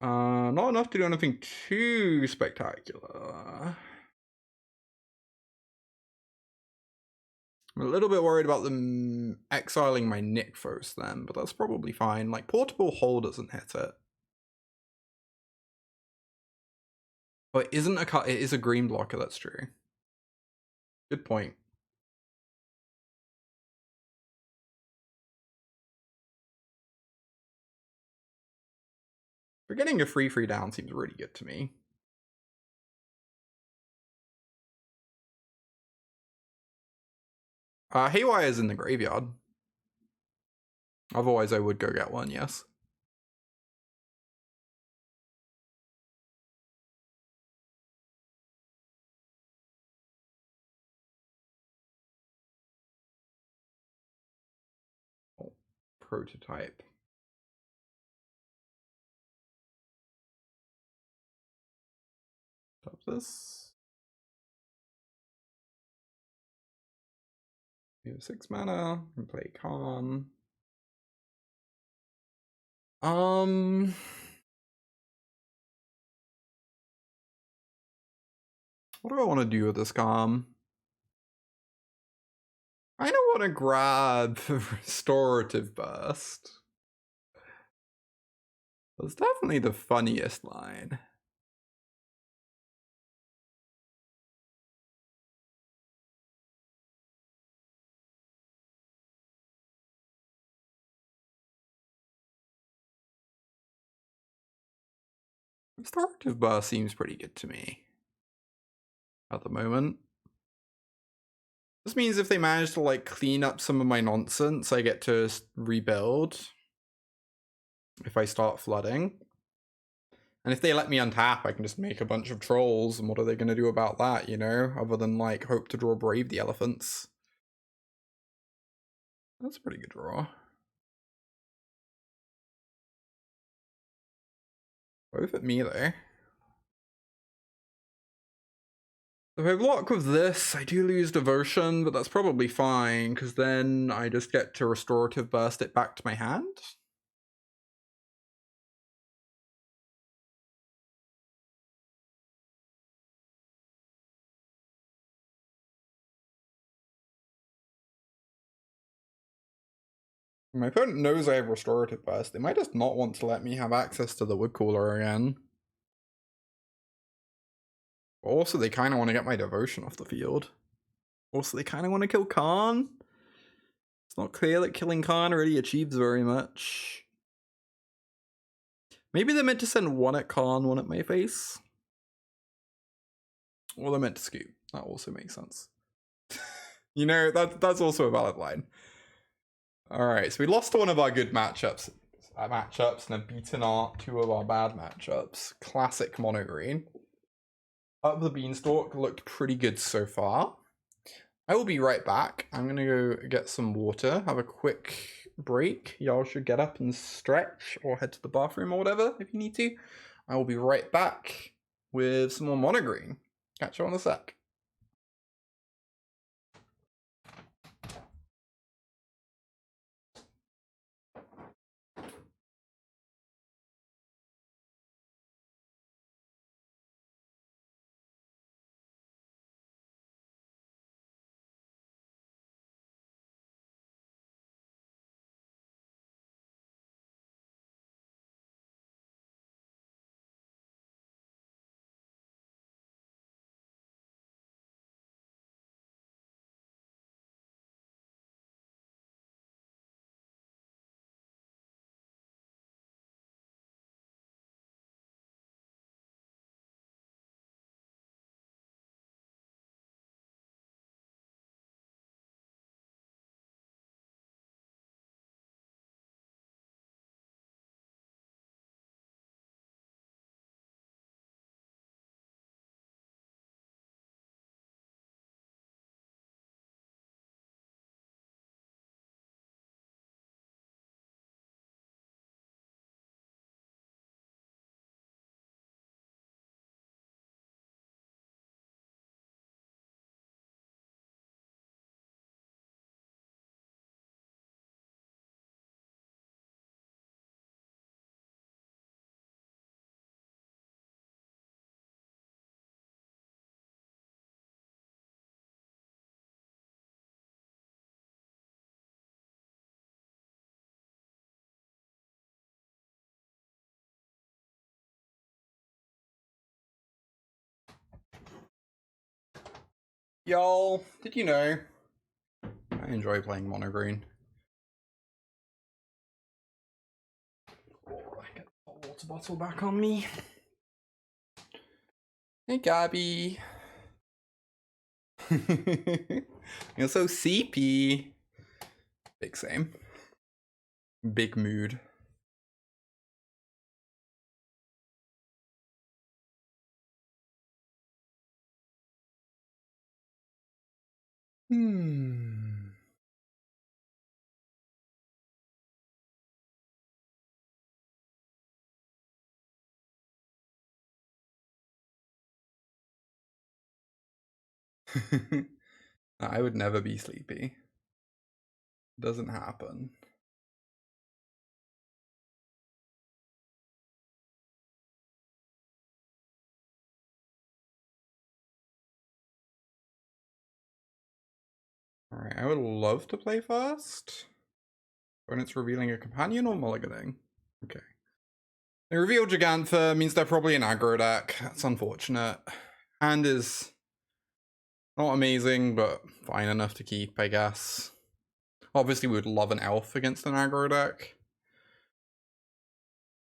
Not enough to do anything too spectacular. I'm a little bit worried about them exiling my Nykthos then, but that's probably fine. Like, Portable Hole doesn't hit it. Oh, it isn't a cut. It is a green blocker, that's true. Good point. For getting a free down seems really good to me. Haywire is in the graveyard. Otherwise, I would go get one, yes. Oh, prototype. Stop this. We have 6 mana. And play Khan. What do I want to do with this Calm? I don't want to grab Restorative Burst. That's definitely the funniest line. Restorative Burst seems pretty good to me at the moment. This means if they manage to like clean up some of my nonsense, I get to rebuild if I start flooding. And if they let me untap, I can just make a bunch of trolls, and what are they going to do about that, you know? Other than, like, hope to draw Brave the Elephants. That's a pretty good draw. Both at me, though. If I block with this, I do lose Devotion, but that's probably fine, because then I just get to Restorative Burst it back to my hand. My opponent knows I have Restorative Burst. They might just not want to let me have access to the Woodcooler again. Also, they kind of want to get my Devotion off the field. Also, they kind of want to kill Khan. It's not clear that killing Khan really achieves very much. Maybe they're meant to send one at Khan, one at my face. Or they're meant to scoop. That also makes sense. You know, that's also a valid line. Alright, so we lost one of our good matchups and have beaten two of our bad matchups. Classic mono green. Up the Beanstalk looked pretty good so far. I will be right back. I'm gonna go get some water, have a quick break. Y'all should get up and stretch or head to the bathroom or whatever if you need to. I will be right back with some more mono green. Catch you on a sec. Y'all, did you know I enjoy playing mono green? Oh, I get the water bottle back on me. Hey, Gabby. You're so seepy. Big same. Big mood. I would never be sleepy. Doesn't happen. Alright, I would love to play first. When it's revealing a companion or mulliganing? Okay. They reveal Gigantha, means they're probably an aggro deck. That's unfortunate. Hand is not amazing, but fine enough to keep, I guess. Obviously, we would love an elf against an aggro deck.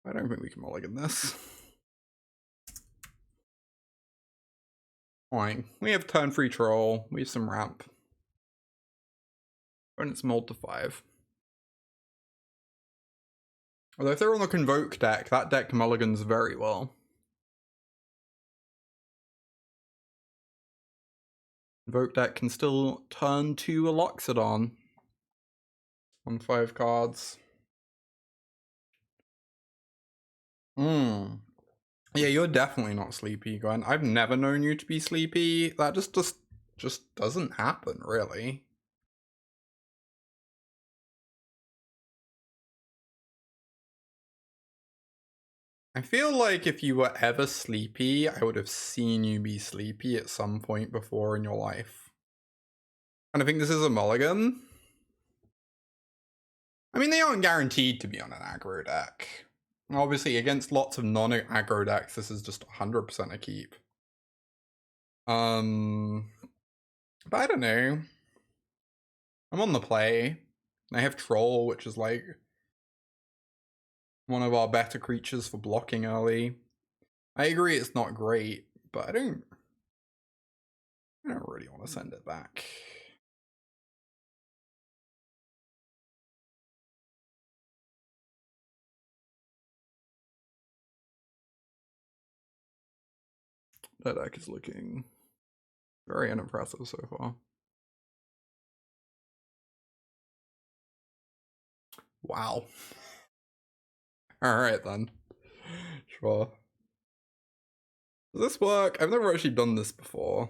I don't think we can mulligan this. Fine. We have turn free troll. We have some ramp. Opponent's mulled to 5. Although if they're on the Convoke deck, that deck mulligans very well. Convoke deck can still turn to a Loxodon on 5 cards. Yeah, you're definitely not sleepy, Gwen. I've never known you to be sleepy. That just doesn't happen, really. I feel like if you were ever sleepy, I would have seen you be sleepy at some point before in your life. And I think this is a mulligan. I mean, they aren't guaranteed to be on an aggro deck. Obviously, against lots of non-aggro decks, this is just 100% a keep. But I don't know. I'm on the play. I have Troll, which is like one of our better creatures for blocking early. I agree it's not great, but I don't really want to send it back. That deck is looking very unimpressive so far. Wow. Alright then. Sure. Does this work? I've never actually done this before.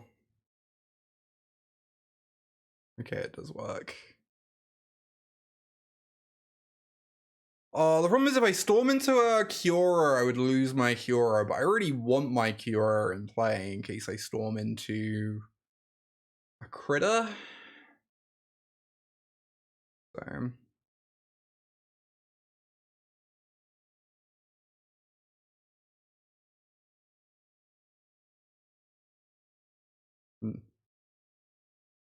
Okay, it does work. The problem is if I storm into a Kiora, I would lose my Kiora, but I already want my Kiora in play in case I storm into a critter. So.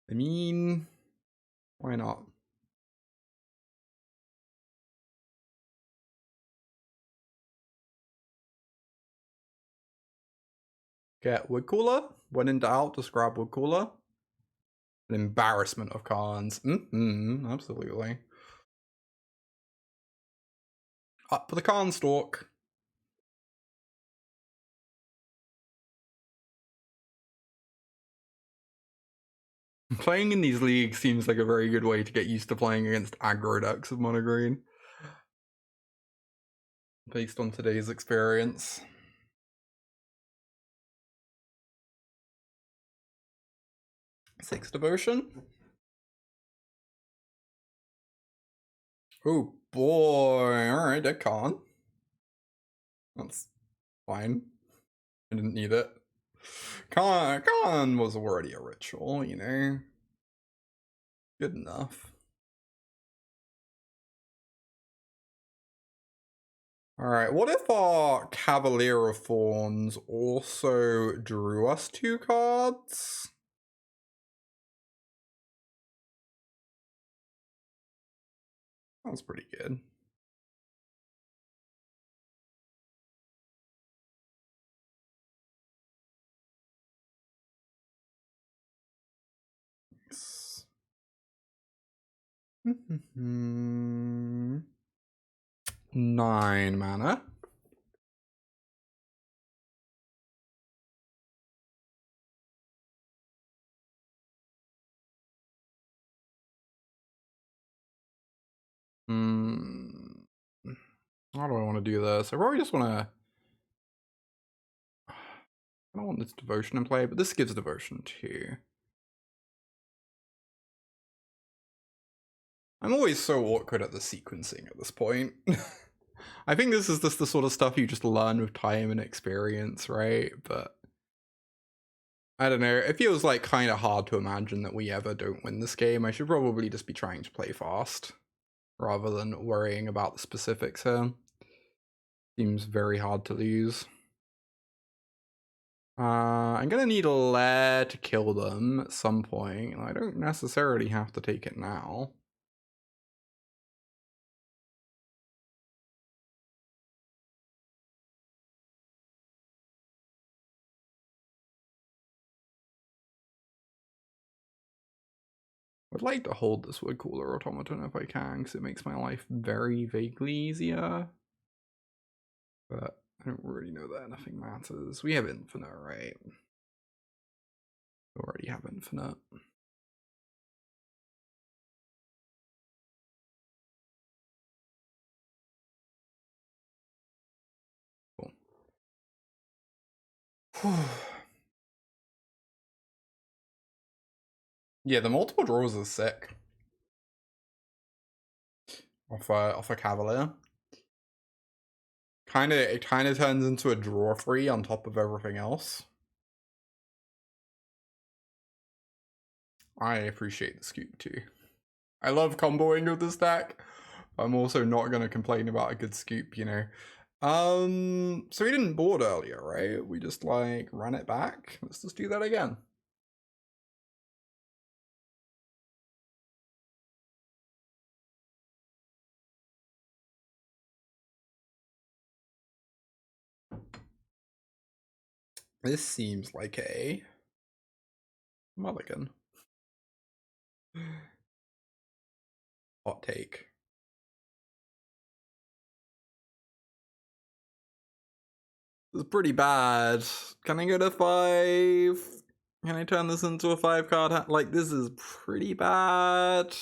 I mean, why not? Get Woodcooler. When in doubt, just grab Woodcooler. An embarrassment of cards. Absolutely. Up for the Karn Stalk. Playing in these leagues seems like a very good way to get used to playing against aggro decks of mono green. Based on today's experience. Six Devotion. Oh boy, alright, deck Karn. That's fine. I didn't need it. Karn was already a ritual, you know. Good enough. Alright, what if our Cavalier of Thorns also drew us 2 cards? That was pretty good. Nice. 9 mana. How do I want to do this? I probably just want to... I don't want this Devotion in play, but this gives Devotion too. I'm always so awkward at the sequencing at this point. I think this is just the sort of stuff you just learn with time and experience, right? But I don't know. It feels like kind of hard to imagine that we ever don't win this game. I should probably just be trying to play fast rather than worrying about the specifics here. Seems very hard to lose. I'm gonna need a lair to kill them at some point. I don't necessarily have to take it now. I'd like to hold this Wood Cooler Automaton if I can, because it makes my life very vaguely easier. But I don't really know that anything matters. We have Infinite, right? We already have Infinite. Cool. Yeah, the multiple draws is sick. Off a Cavalier. It kind of turns into a draw free on top of everything else. I appreciate the scoop too. I love comboing with this deck. I'm also not gonna complain about a good scoop, you know. So we didn't board earlier, right? We just like ran it back. Let's just do that again. This seems like a mulligan. Hot take. This is pretty bad. Can I go to 5? Can I turn this into a 5-card hand? Like, this is pretty bad.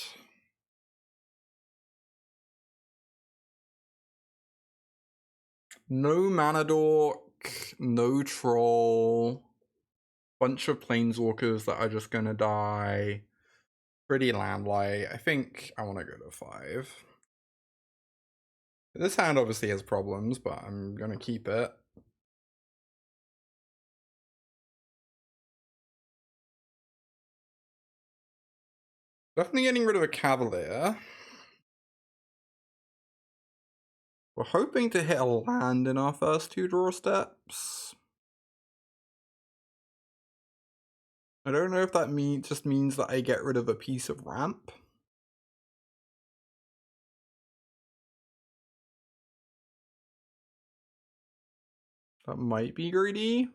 No mana dork, no troll. Bunch of planeswalkers that are just gonna die. Pretty landlight. I think I want to go to 5. This hand obviously has problems, but I'm gonna keep it. Definitely getting rid of a Cavalier. We're hoping to hit a land in our first 2 draw steps. I don't know if that just means that I get rid of a piece of ramp. That might be greedy.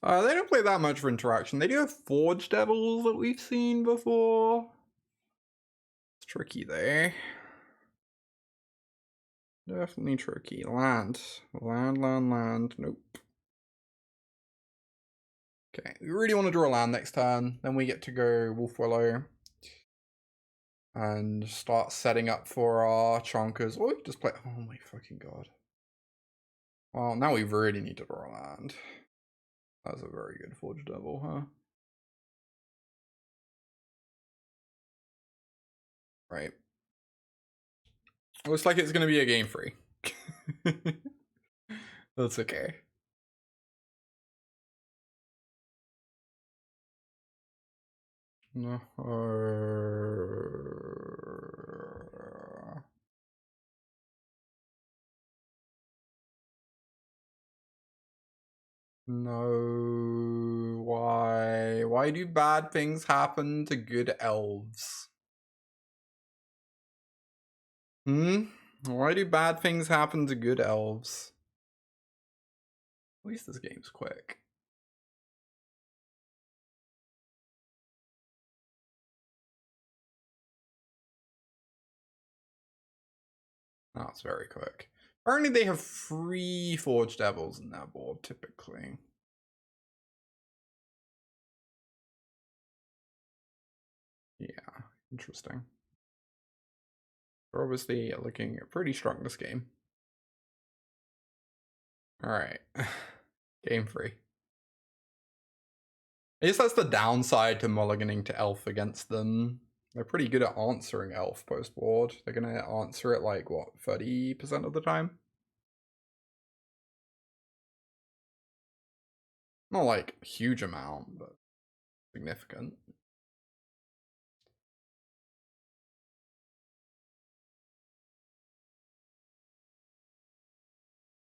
They don't play that much for interaction. They do have Forge Devils that we've seen before. It's tricky there. Definitely tricky. Land. Land. Nope. Okay, we really want to draw a land next turn. Then we get to go Wolfwillow. And start setting up for our chonkers. Or we can just play. Oh my fucking god. Well, now we really need to draw a land. That's a very good Forge Devil, huh? Right. Looks like it's gonna be a game free. That's okay. No. No. Why? Why do bad things happen to good elves? Why do bad things happen to good elves? At least this game's quick. Oh, it's very quick. Apparently they have 3 Forged Devils in their board, typically. Yeah, interesting. We're obviously looking pretty strong this game. Alright. Game free. I guess that's the downside to mulliganing to Elf against them. They're pretty good at answering Elf post-board. They're gonna answer it like, what, 30% of the time? Not like a huge amount, but significant.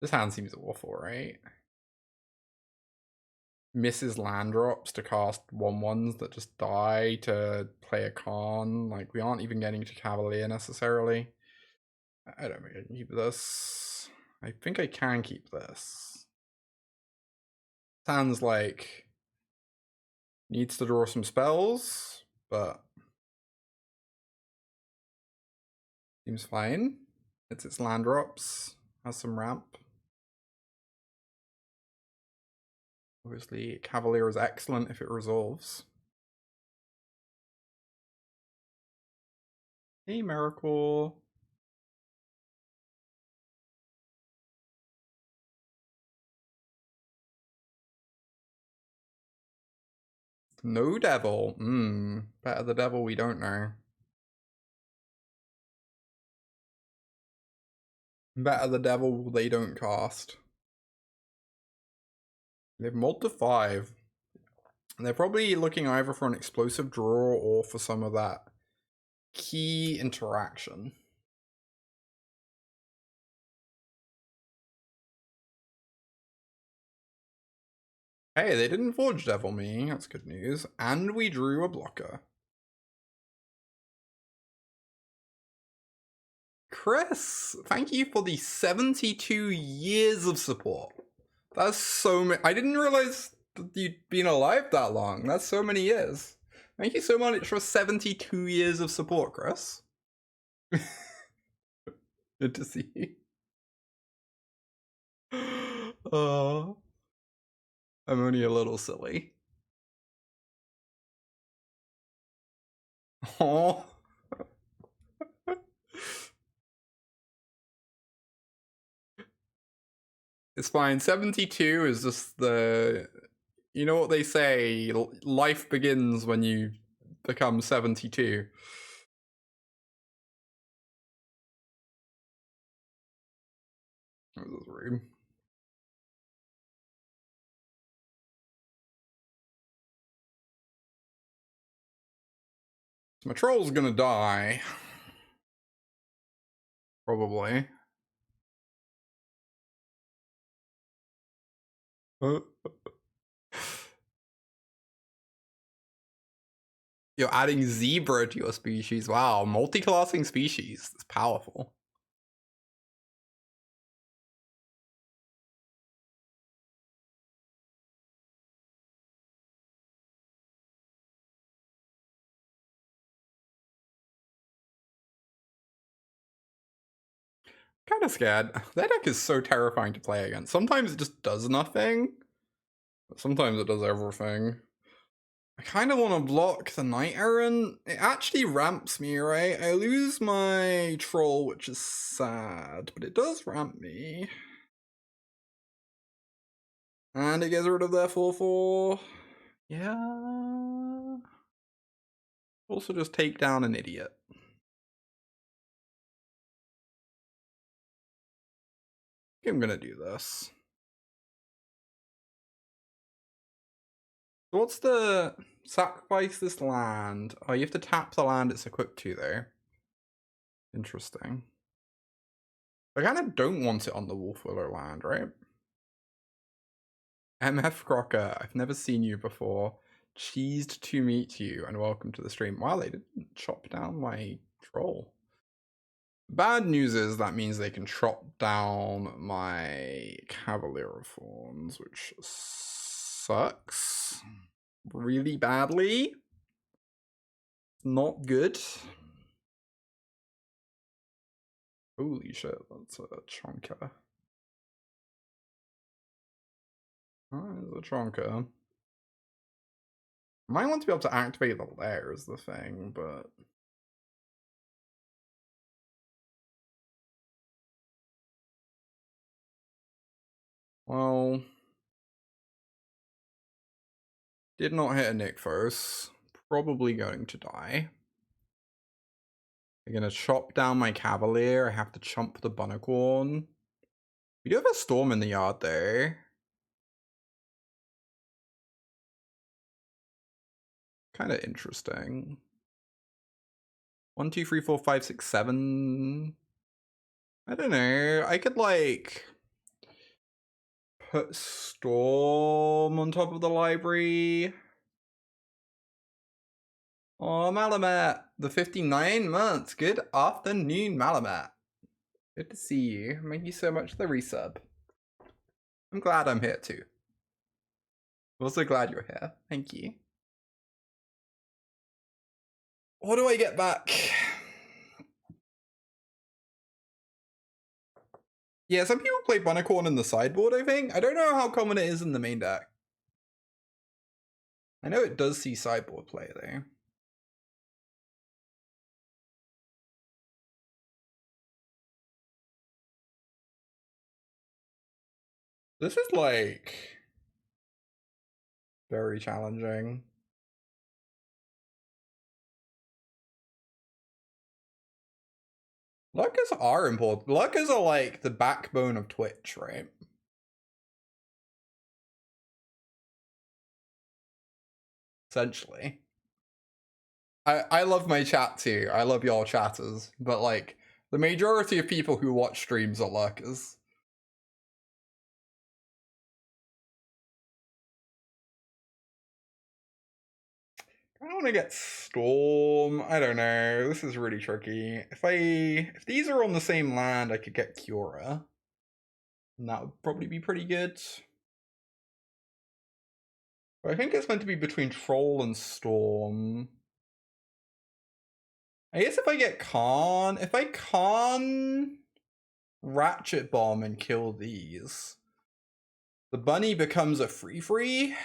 This hand seems awful, right? misses land drops to cast 1/1s that just die to play a Khan. Like, we aren't even getting to Cavalier necessarily. I don't think I can keep this. I think I can keep this. Sounds like needs to draw some spells, but seems fine. It's its land drops, has some ramp. Obviously, Cavalier is excellent if it resolves. Hey, Miracle. No devil. Better the devil we don't know. Better the devil they don't cast. They've mulled to 5. And they're probably looking either for an explosive draw or for some of that key interaction. Hey, they didn't Forge Devil me. That's good news. And we drew a blocker. Chris, thank you for the 72 years of support. That's so many. I didn't realize you'd been alive that long. That's so many years. Thank you so much for 72 years of support, Chris. Good to see you. Oh, I'm only a little silly. Oh. It's fine. 72 is just the... You know what they say? Life begins when you become 72. This is rude. So my troll's gonna die. Probably. You're adding zebra to your species. Wow, multi-classing species. That's powerful. Kind of scared. That deck is so terrifying to play against. Sometimes it just does nothing, but sometimes it does everything. I kind of want to block the Knight Errant. It actually ramps me, right? I lose my troll, which is sad, but it does ramp me. And it gets rid of their 4/4. Yeah. Also just take down an idiot. I'm gonna do this. So what's the... Sacrifice this land. Oh, you have to tap the land it's equipped to, though. Interesting. I kind of don't want it on the Wolfwiller land, right? MF Crocker, I've never seen you before. Cheesed to meet you, and welcome to the stream. Wow, they didn't chop down my troll. Bad news is that means they can chop down my Cavalier of Thorns, which sucks really badly. Not good. Holy shit, that's a chunker. Oh, there's a chunker. Might want to be able to activate the lair is the thing, but... Well... Did not hit a Nykthos. Probably going to die. I'm gonna chop down my Cavalier. I have to chump the Bunnicorn. We do have a Storm in the yard there. Kind of interesting. 1, 2, 3, 4, 5, 6, 7. I don't know. I could like... put Storm on top of the library. Oh, Malamat, the 59 months. Good afternoon, Malamat. Good to see you. Thank you so much for the resub. I'm glad I'm here too. I'm also glad you're here. Thank you. What do I get back? Yeah, some people play Bunnicorn in the sideboard, I think. I don't know how common it is in the main deck. I know it does see sideboard play, though. This is, like, very challenging. Lurkers are important. Lurkers are, like, the backbone of Twitch, right? Essentially. I love my chat too. I love y'all chatters. But, like, the majority of people who watch streams are lurkers. I don't want to get Storm. I don't know. This is really tricky. If these are on the same land, I could get Cura. And that would probably be pretty good. But I think it's meant to be between Troll and Storm. I guess if I get Khan, if I Khan Ratchet Bomb and kill these, the bunny becomes a free.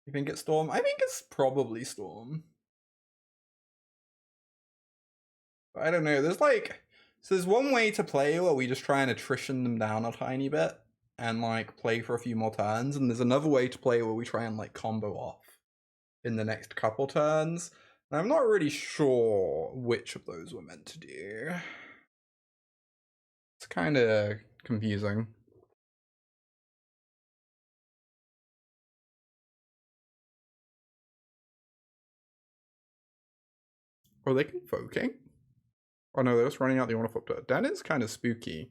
You think it's Storm? I think it's probably Storm. But I don't know. There's like, so there's one way to play where we just try and attrition them down a tiny bit and like play for a few more turns, and there's another way to play where we try and like combo off in the next couple turns. And I'm not really sure which of those we're meant to do. It's kind of confusing. Are they convoking? Oh no, they're just running out the order flip to it. That is kind of spooky.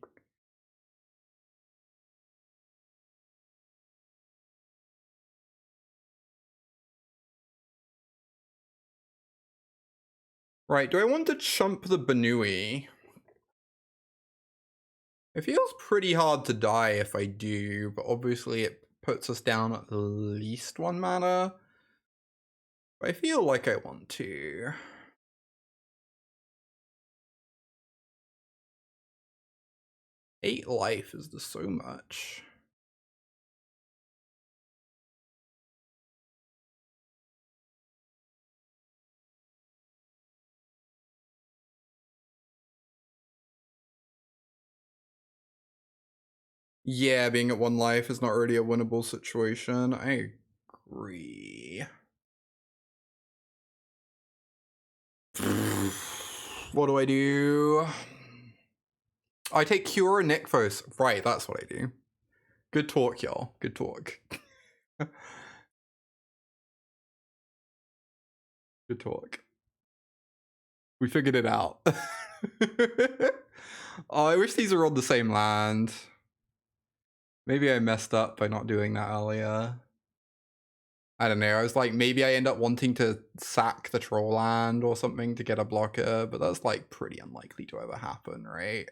Right, do I want to chump the Banui? It feels pretty hard to die if I do, but obviously it puts us down at least 1 mana. I feel like I want to. Eight life is just so much. Yeah, being at 1 life is not really a winnable situation. I agree. What do I do? I take Cure and Nykthos. Right, that's what I do. Good talk, y'all. Good talk. Good talk. We figured it out. Oh, I wish these were on the same land. Maybe I messed up by not doing that earlier. I don't know. I was like, maybe I end up wanting to sack the troll land or something to get a blocker, but that's like pretty unlikely to ever happen, right?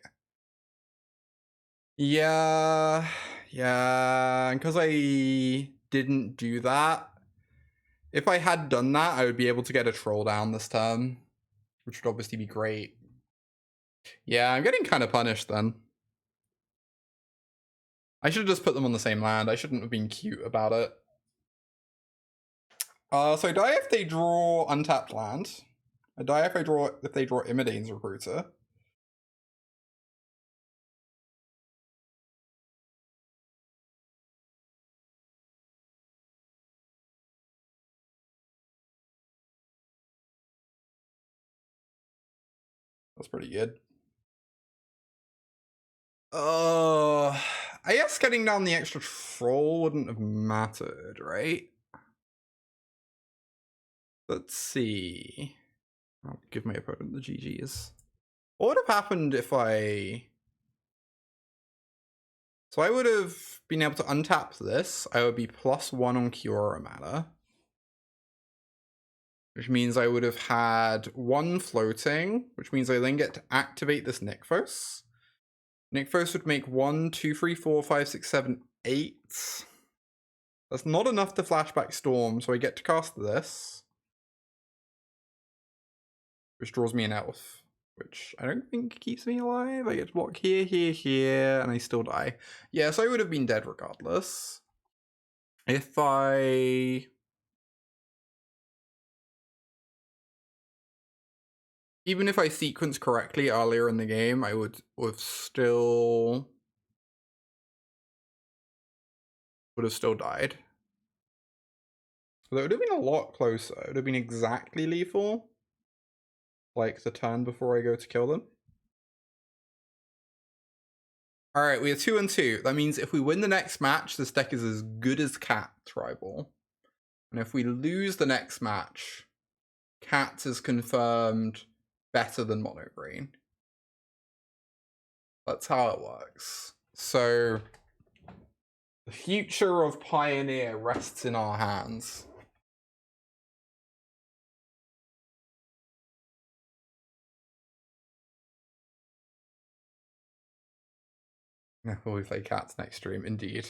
Yeah, and because I didn't do that, if I had done that, I would be able to get a troll down this turn, which would obviously be great. Yeah, I'm getting kind of punished then. I should have just put them on the same land. I shouldn't have been cute about it. So I die if they draw untapped land. I die if they draw Imidane's Recruiter. That's pretty good. Oh, I guess getting down the extra troll wouldn't have mattered, right? Let's see. I'll give my opponent the GGs. What would have happened if I... So I would have been able to untap this. I would be +1 on Kiora mana. Which means I would have had 1 floating, which means I then get to activate this Nykthos. Nykthos would make 1, 2, 3, 4, 5, 6, 7, 8. That's not enough to flashback Storm, so I get to cast this. Which draws me an elf, which I don't think keeps me alive. I get to block here, here, here, and I still die. Yeah, so I would have been dead regardless. If I... Even if I sequenced correctly earlier in the game, I would have still died. So that would have been a lot closer. It would have been exactly lethal. Like the turn before I go to kill them. Alright, we are 2-2. That means if we win the next match, this deck is as good as Cat's rival. And if we lose the next match, Cat is confirmed better than Mono Green. That's how it works. So the future of Pioneer rests in our hands. We play Cats next stream, indeed.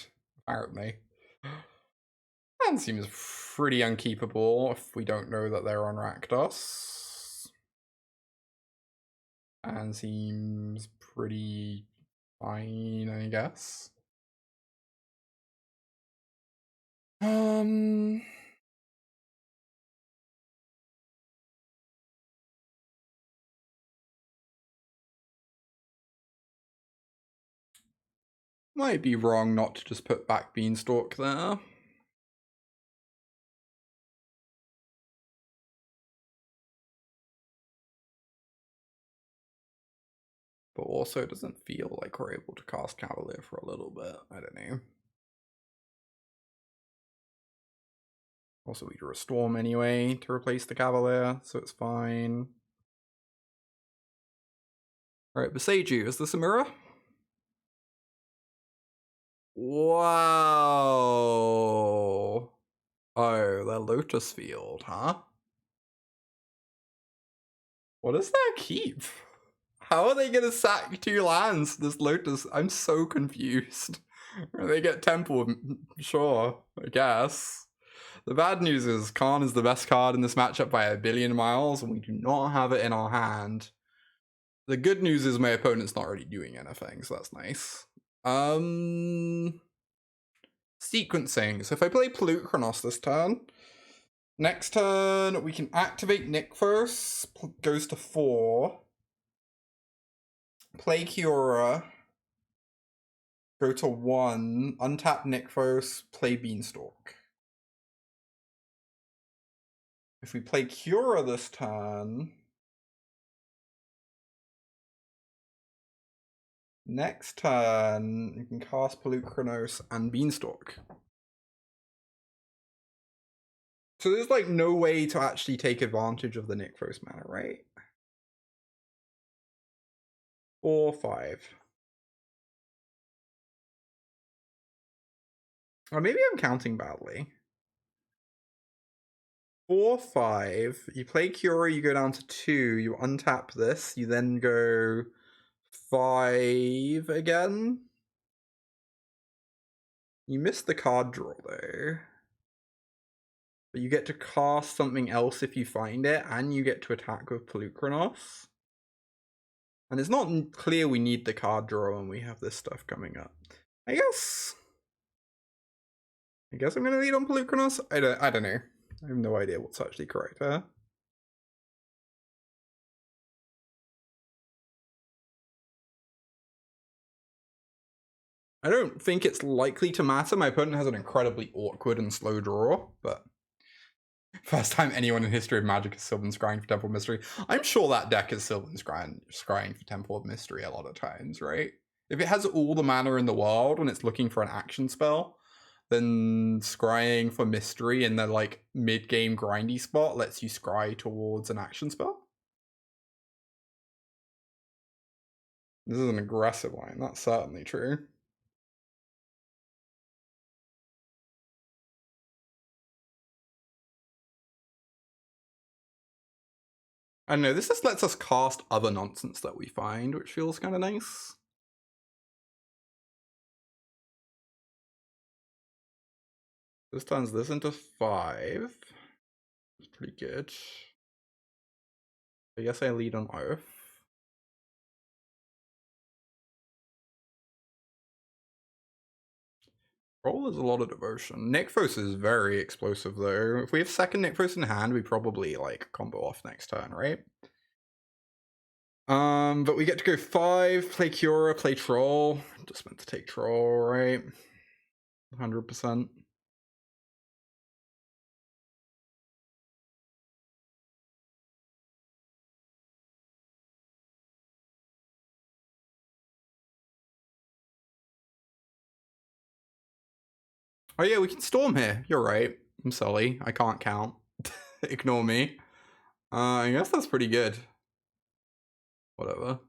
Apparently. That seems pretty unkeepable if we don't know that they're on Rakdos. And seems pretty fine, I guess. Might be wrong not to just put back Beanstalk there. But also it doesn't feel like we're able to cast Cavalier for a little bit. I don't know. Also, we drew a Storm anyway to replace the Cavalier, so it's fine. Alright, Boseiju, is this a mirror? Wow. Oh, they're Lotus Field, huh? What is their keep? How are they gonna sack 2 lands this Lotus? I'm so confused. They get Temple, sure, I guess. The bad news is Karn is the best card in this matchup by a billion miles, and we do not have it in our hand. The good news is my opponent's not really doing anything, so that's nice. Sequencing. So if I play Polukranos this turn, next turn we can activate Nykthos, goes to 4. Play Kiora, go to 1, untap Nykthos, play Beanstalk. If we play Kiora this turn, next turn you can cast Polukranos and Beanstalk. So there's like no way to actually take advantage of the Nykthos mana, right? 4, 5. Or maybe I'm counting badly. 4, 5. You play Kiora, you go down to 2. You untap this. You then go 5 again. You missed the card draw though. But you get to cast something else if you find it, and you get to attack with Polukranos. And it's not clear we need the card draw when we have this stuff coming up. I guess I'm gonna lead on Polukranos. I don't know. I have no idea what's actually correct there. I don't think it's likely to matter. My opponent has an incredibly awkward and slow draw, but first time anyone in history of Magic is Sylvan Scrying for Temple of Mystery. I'm sure that deck is Sylvan Scrying for Temple of Mystery a lot of times, right? If it has all the mana in the world and it's looking for an action spell, then scrying for mystery in the like mid-game grindy spot lets you scry towards an action spell. This is an aggressive line, that's certainly true. I don't know, this just lets us cast other nonsense that we find, which feels kind of nice. This turns this into 5. It's pretty good. I guess I lead on Oath. Troll is a lot of devotion. Nykthos is very explosive though. If we have second Nykthos in hand, we probably like combo off next turn, right? But we get to go 5, play Cura, play Troll. Just meant to take Troll, right? 100%. Oh yeah, we can Storm here. You're right. I'm Sully. I can't count. Ignore me. I guess that's pretty good. Whatever.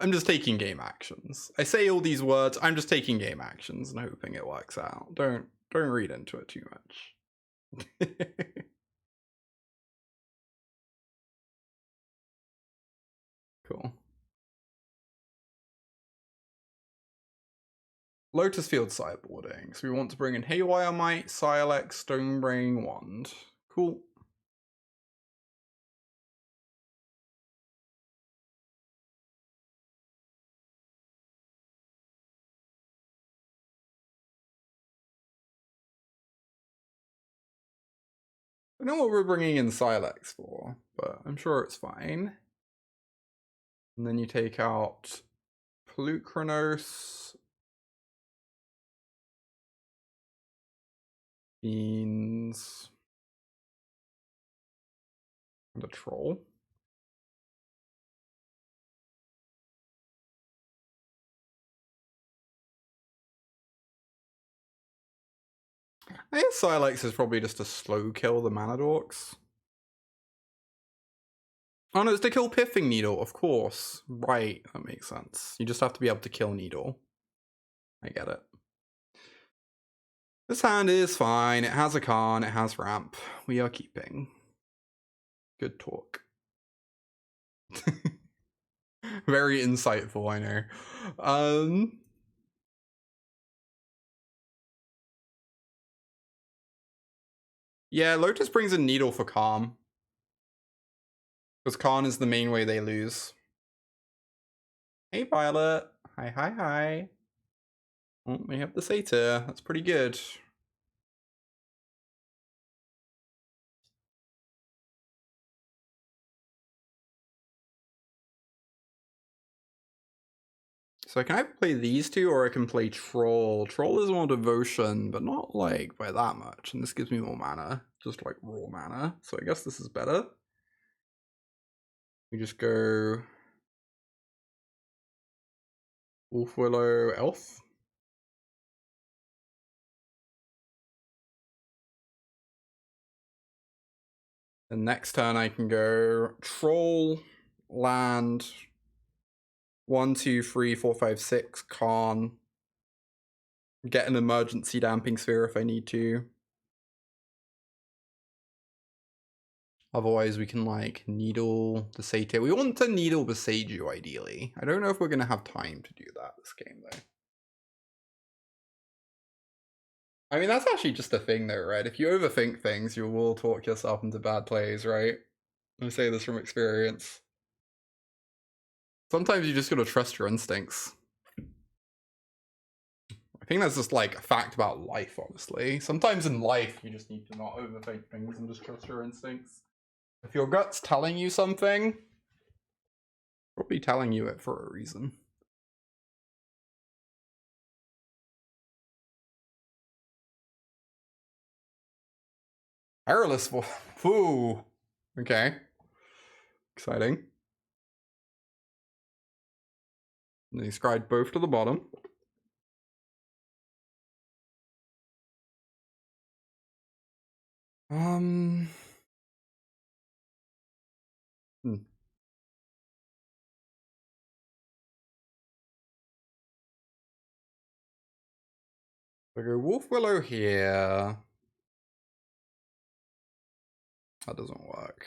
I'm just taking game actions. I say all these words, I'm just taking game actions and hoping it works out. Don't read into it too much. Cool. Lotus Field sideboarding. So we want to bring in Haywire Might, Silex, Stonebrain, Wand. Cool. I don't know what we're bringing in Silex for, but I'm sure it's fine. And then you take out Polukranos, Beans, and a Troll. I guess Silex is probably just to slow kill the Mana Dorks. Oh no, it's to kill Pithing Needle, of course. Right, that makes sense. You just have to be able to kill Needle. I get it. This hand is fine. It has a Karn, it has ramp. We are keeping. Good talk. Very insightful, I know. Yeah, Lotus brings in Needle for Calm. Because Karn is the main way they lose. Hey Violet. Hi. Oh, we have the Satyr. That's pretty good. So can I play these two or I can play Troll? Troll is more devotion, but not like by that much. And this gives me more mana, just like raw mana. So I guess this is better. We just go Wolfwillow, Elf. And next turn I can go Troll, Land, 1, 2, 3, 4, 5, 6, Karn. Get an emergency damping sphere if I need to. Otherwise we can like needle the Satyr. We want to needle the Seiju ideally. I don't know if we're going to have time to do that this game though. I mean, that's actually just a thing though, right? If you overthink things, you will talk yourself into bad plays, right? I say this from experience. Sometimes you just gotta trust your instincts. I think that's just like a fact about life, honestly. Sometimes in life, you just need to not overthink things and just trust your instincts. If your gut's telling you something, probably telling you it for a reason. Airless, ooh, okay. Exciting. And he scryed both to the bottom. Hmm. I go Wolf Willow here. That doesn't work.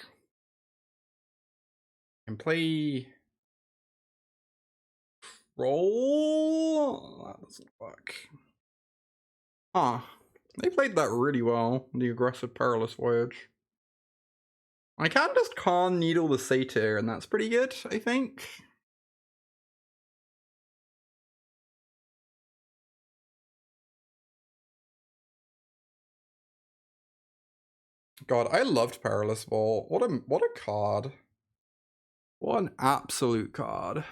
I can play Roll. That doesn't work. Huh. They played that really well, the aggressive Perilous Voyage. I can just Karn Needle the Satyr, and that's pretty good, I think. God, I loved Perilous Ball. What a card. What an absolute card.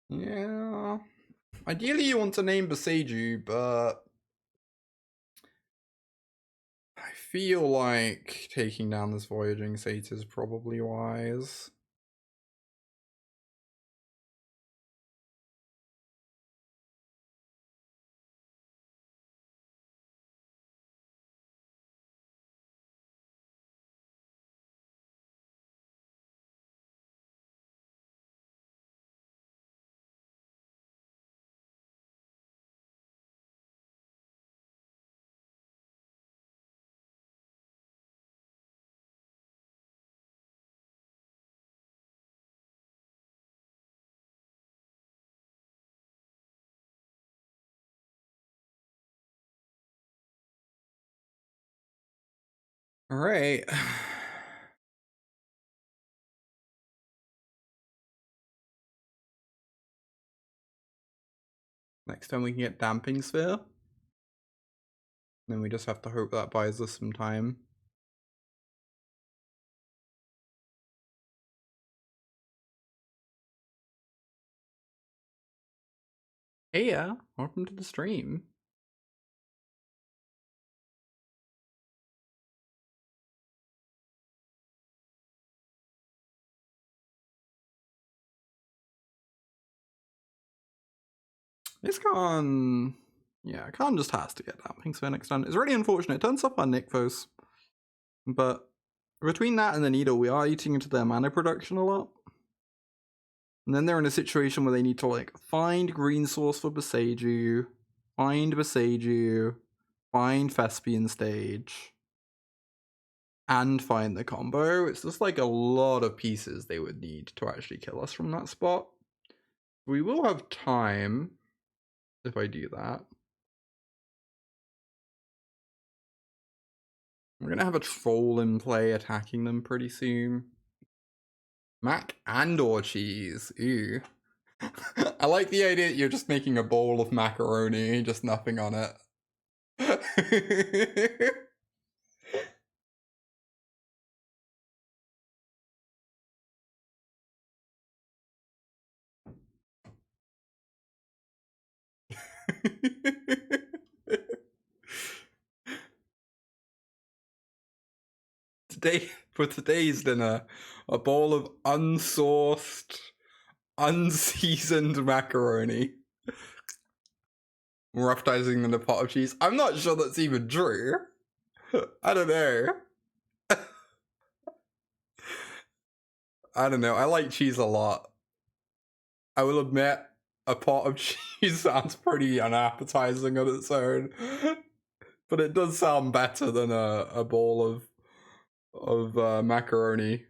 Yeah. Ideally you want to name Boseiju, but I feel like taking down this Voyaging Satyr is probably wise. Alright. Next time we can get Damping Sphere. Then we just have to hope that buys us some time. Hey, yeah, welcome to the stream. This Khan, yeah, Khan just has to get Damping Sphere next turn. It's really unfortunate. It turns up on Nykthos, but between that and the Needle, we are eating into their mana production a lot. And then they're in a situation where they need to like find green source for Boseiju, find Boseiju, find Thespian Stage, and find the combo. It's just like a lot of pieces they would need to actually kill us from that spot. We will have time if I do that. We're gonna have a troll in play attacking them pretty soon. Mac and or cheese. Ew. I like the idea that you're just making a bowl of macaroni, just nothing on it. For today's dinner, a bowl of unsourced, unseasoned macaroni. Roughtizing in a pot of cheese. I'm not sure that's even true. I don't know. I don't know. I like cheese a lot. I will admit, a pot of cheese sounds pretty unappetizing on its own. But it does sound better than a bowl of macaroni.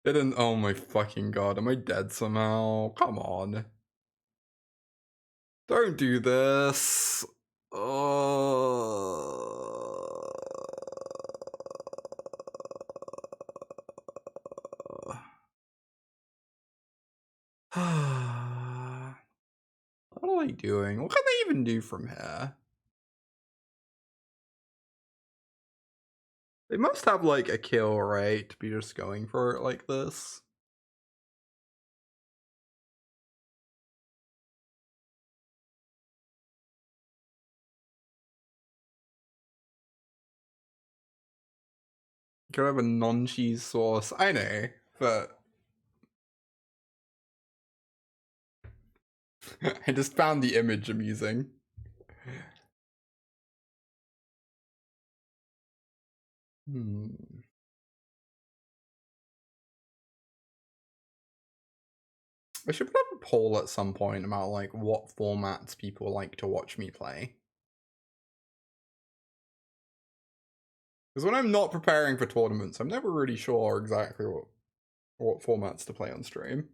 Didn't. Oh my fucking god! Am I dead somehow? Come on! Don't do this. What are they doing? What can they even do from here? They must have like a kill, right? To be just going for it like this. Could have a non-cheese sauce. I know, but I just found the image amusing. I should put up a poll at some point about like what formats people like to watch me play. Because when I'm not preparing for tournaments, I'm never really sure exactly what formats to play on stream.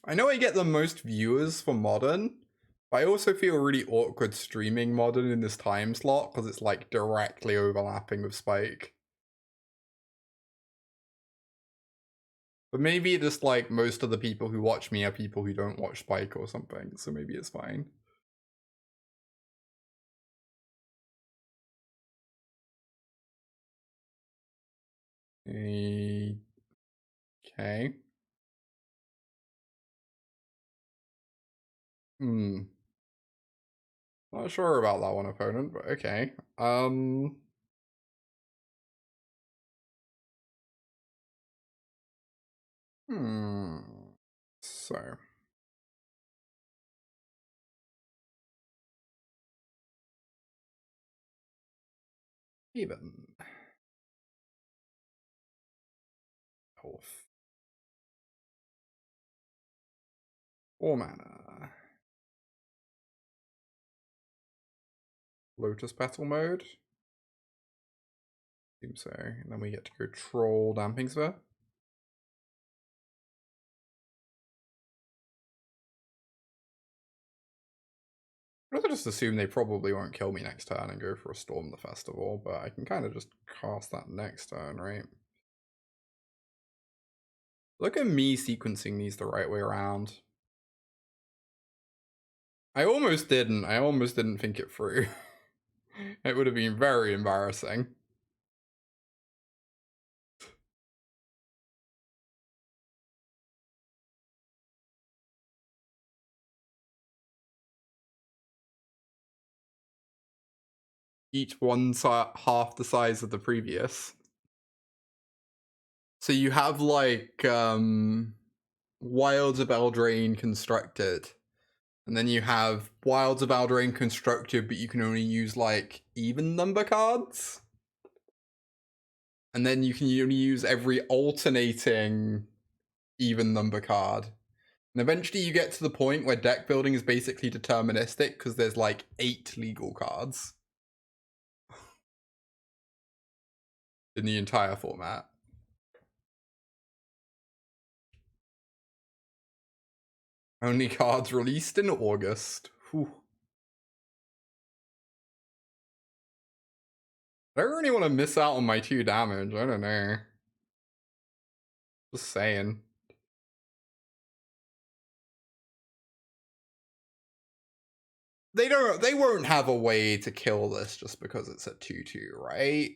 I know I get the most viewers for Modern, but I also feel really awkward streaming Modern in this time slot because it's like directly overlapping with Spike. But maybe just like most of the people who watch me are people who don't watch Spike or something, so maybe it's fine. Okay. Not sure about that one, opponent, but okay. So. Even. Health. 4 mana. Lotus Petal mode. Seems so. And then we get to go Troll Damping Sphere. I'd rather just assume they probably won't kill me next turn and go for a Storm the Festival, but I can kind of just cast that next turn, right? Look at me sequencing these the right way around. I almost didn't think it through. It would have been very embarrassing. Each one's half the size of the previous. So you have like Wilds of Eldraine constructed. And then you have Wilds of Eldraine constructed, but you can only use like even number cards. And then you can only use every alternating even number card. And eventually you get to the point where deck building is basically deterministic because there's like 8 legal cards in the entire format. Only cards released in August. Whew. I don't really want to miss out on my 2 damage. I don't know. Just saying. They won't have a way to kill this just because it's a 2/2, right?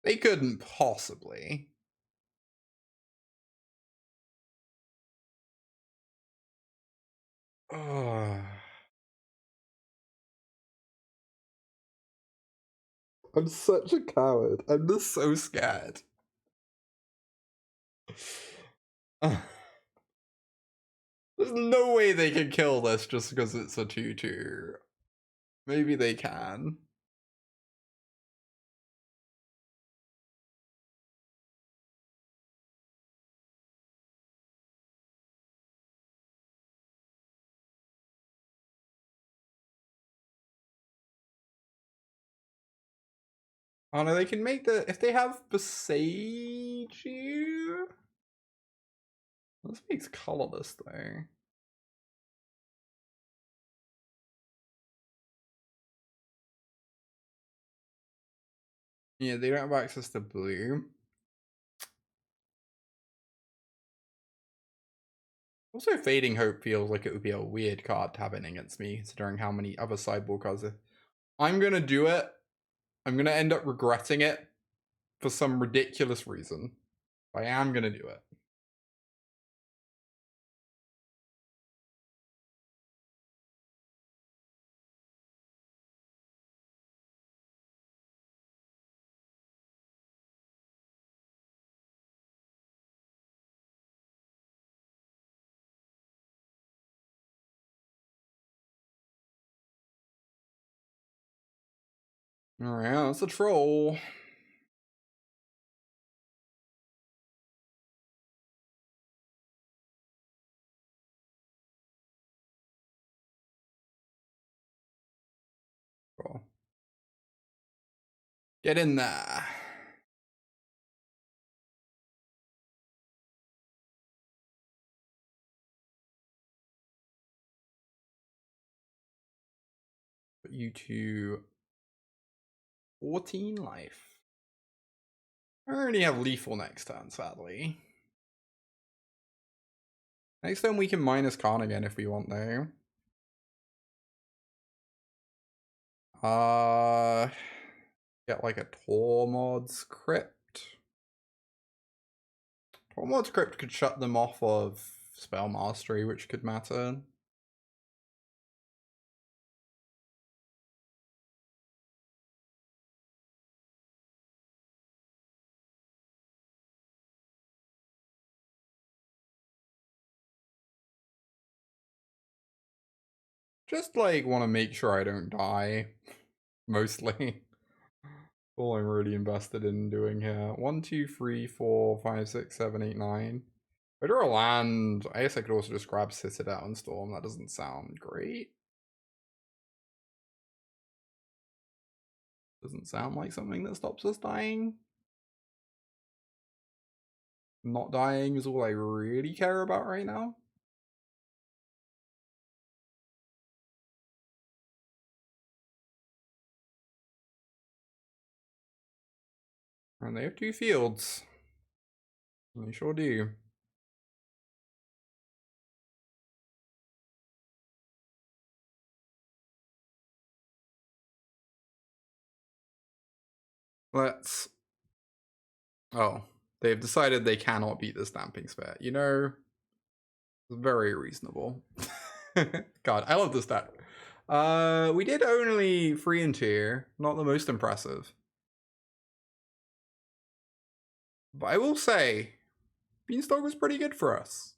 They couldn't possibly. Oh. I'm such a coward. I'm just so scared. There's no way they can kill this just because it's a 2/2. Maybe they can. Oh no, they can make the if they have Besage you. This makes colorless though. Yeah, they don't have access to blue. Also, Fading Hope feels like it would be a weird card to have in against me, considering how many other sideboard cards are. I'm gonna do it. I'm gonna end up regretting it for some ridiculous reason. I am gonna do it. Alright, that's a troll. Cool. Get in there. Put you to 14 life. I already have lethal next turn, sadly. Next turn we can minus Khan again if we want though. Get like a Tormod's Crypt. Tormod's Crypt could shut them off of Spell Mastery, which could matter. Just like want to make sure I don't die, mostly. All I'm really invested in doing here. 1, 2, 3, 4, 5, 6, 7, 8, 9. If I draw a land, I guess I could also just grab Citadel and Storm. That doesn't sound great. Doesn't sound like something that stops us dying. Not dying is all I really care about right now. And they have 2 fields. They sure do. Let's... Oh, they've decided they cannot beat the Stamping Sphere. You know, very reasonable. God, I love this deck. We did only 3 and 2. Not the most impressive. But I will say, Beanstalk was pretty good for us.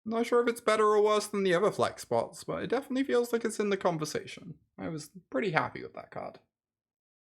Not sure if it's better or worse than the other flex spots, but it definitely feels like it's in the conversation. I was pretty happy with that card.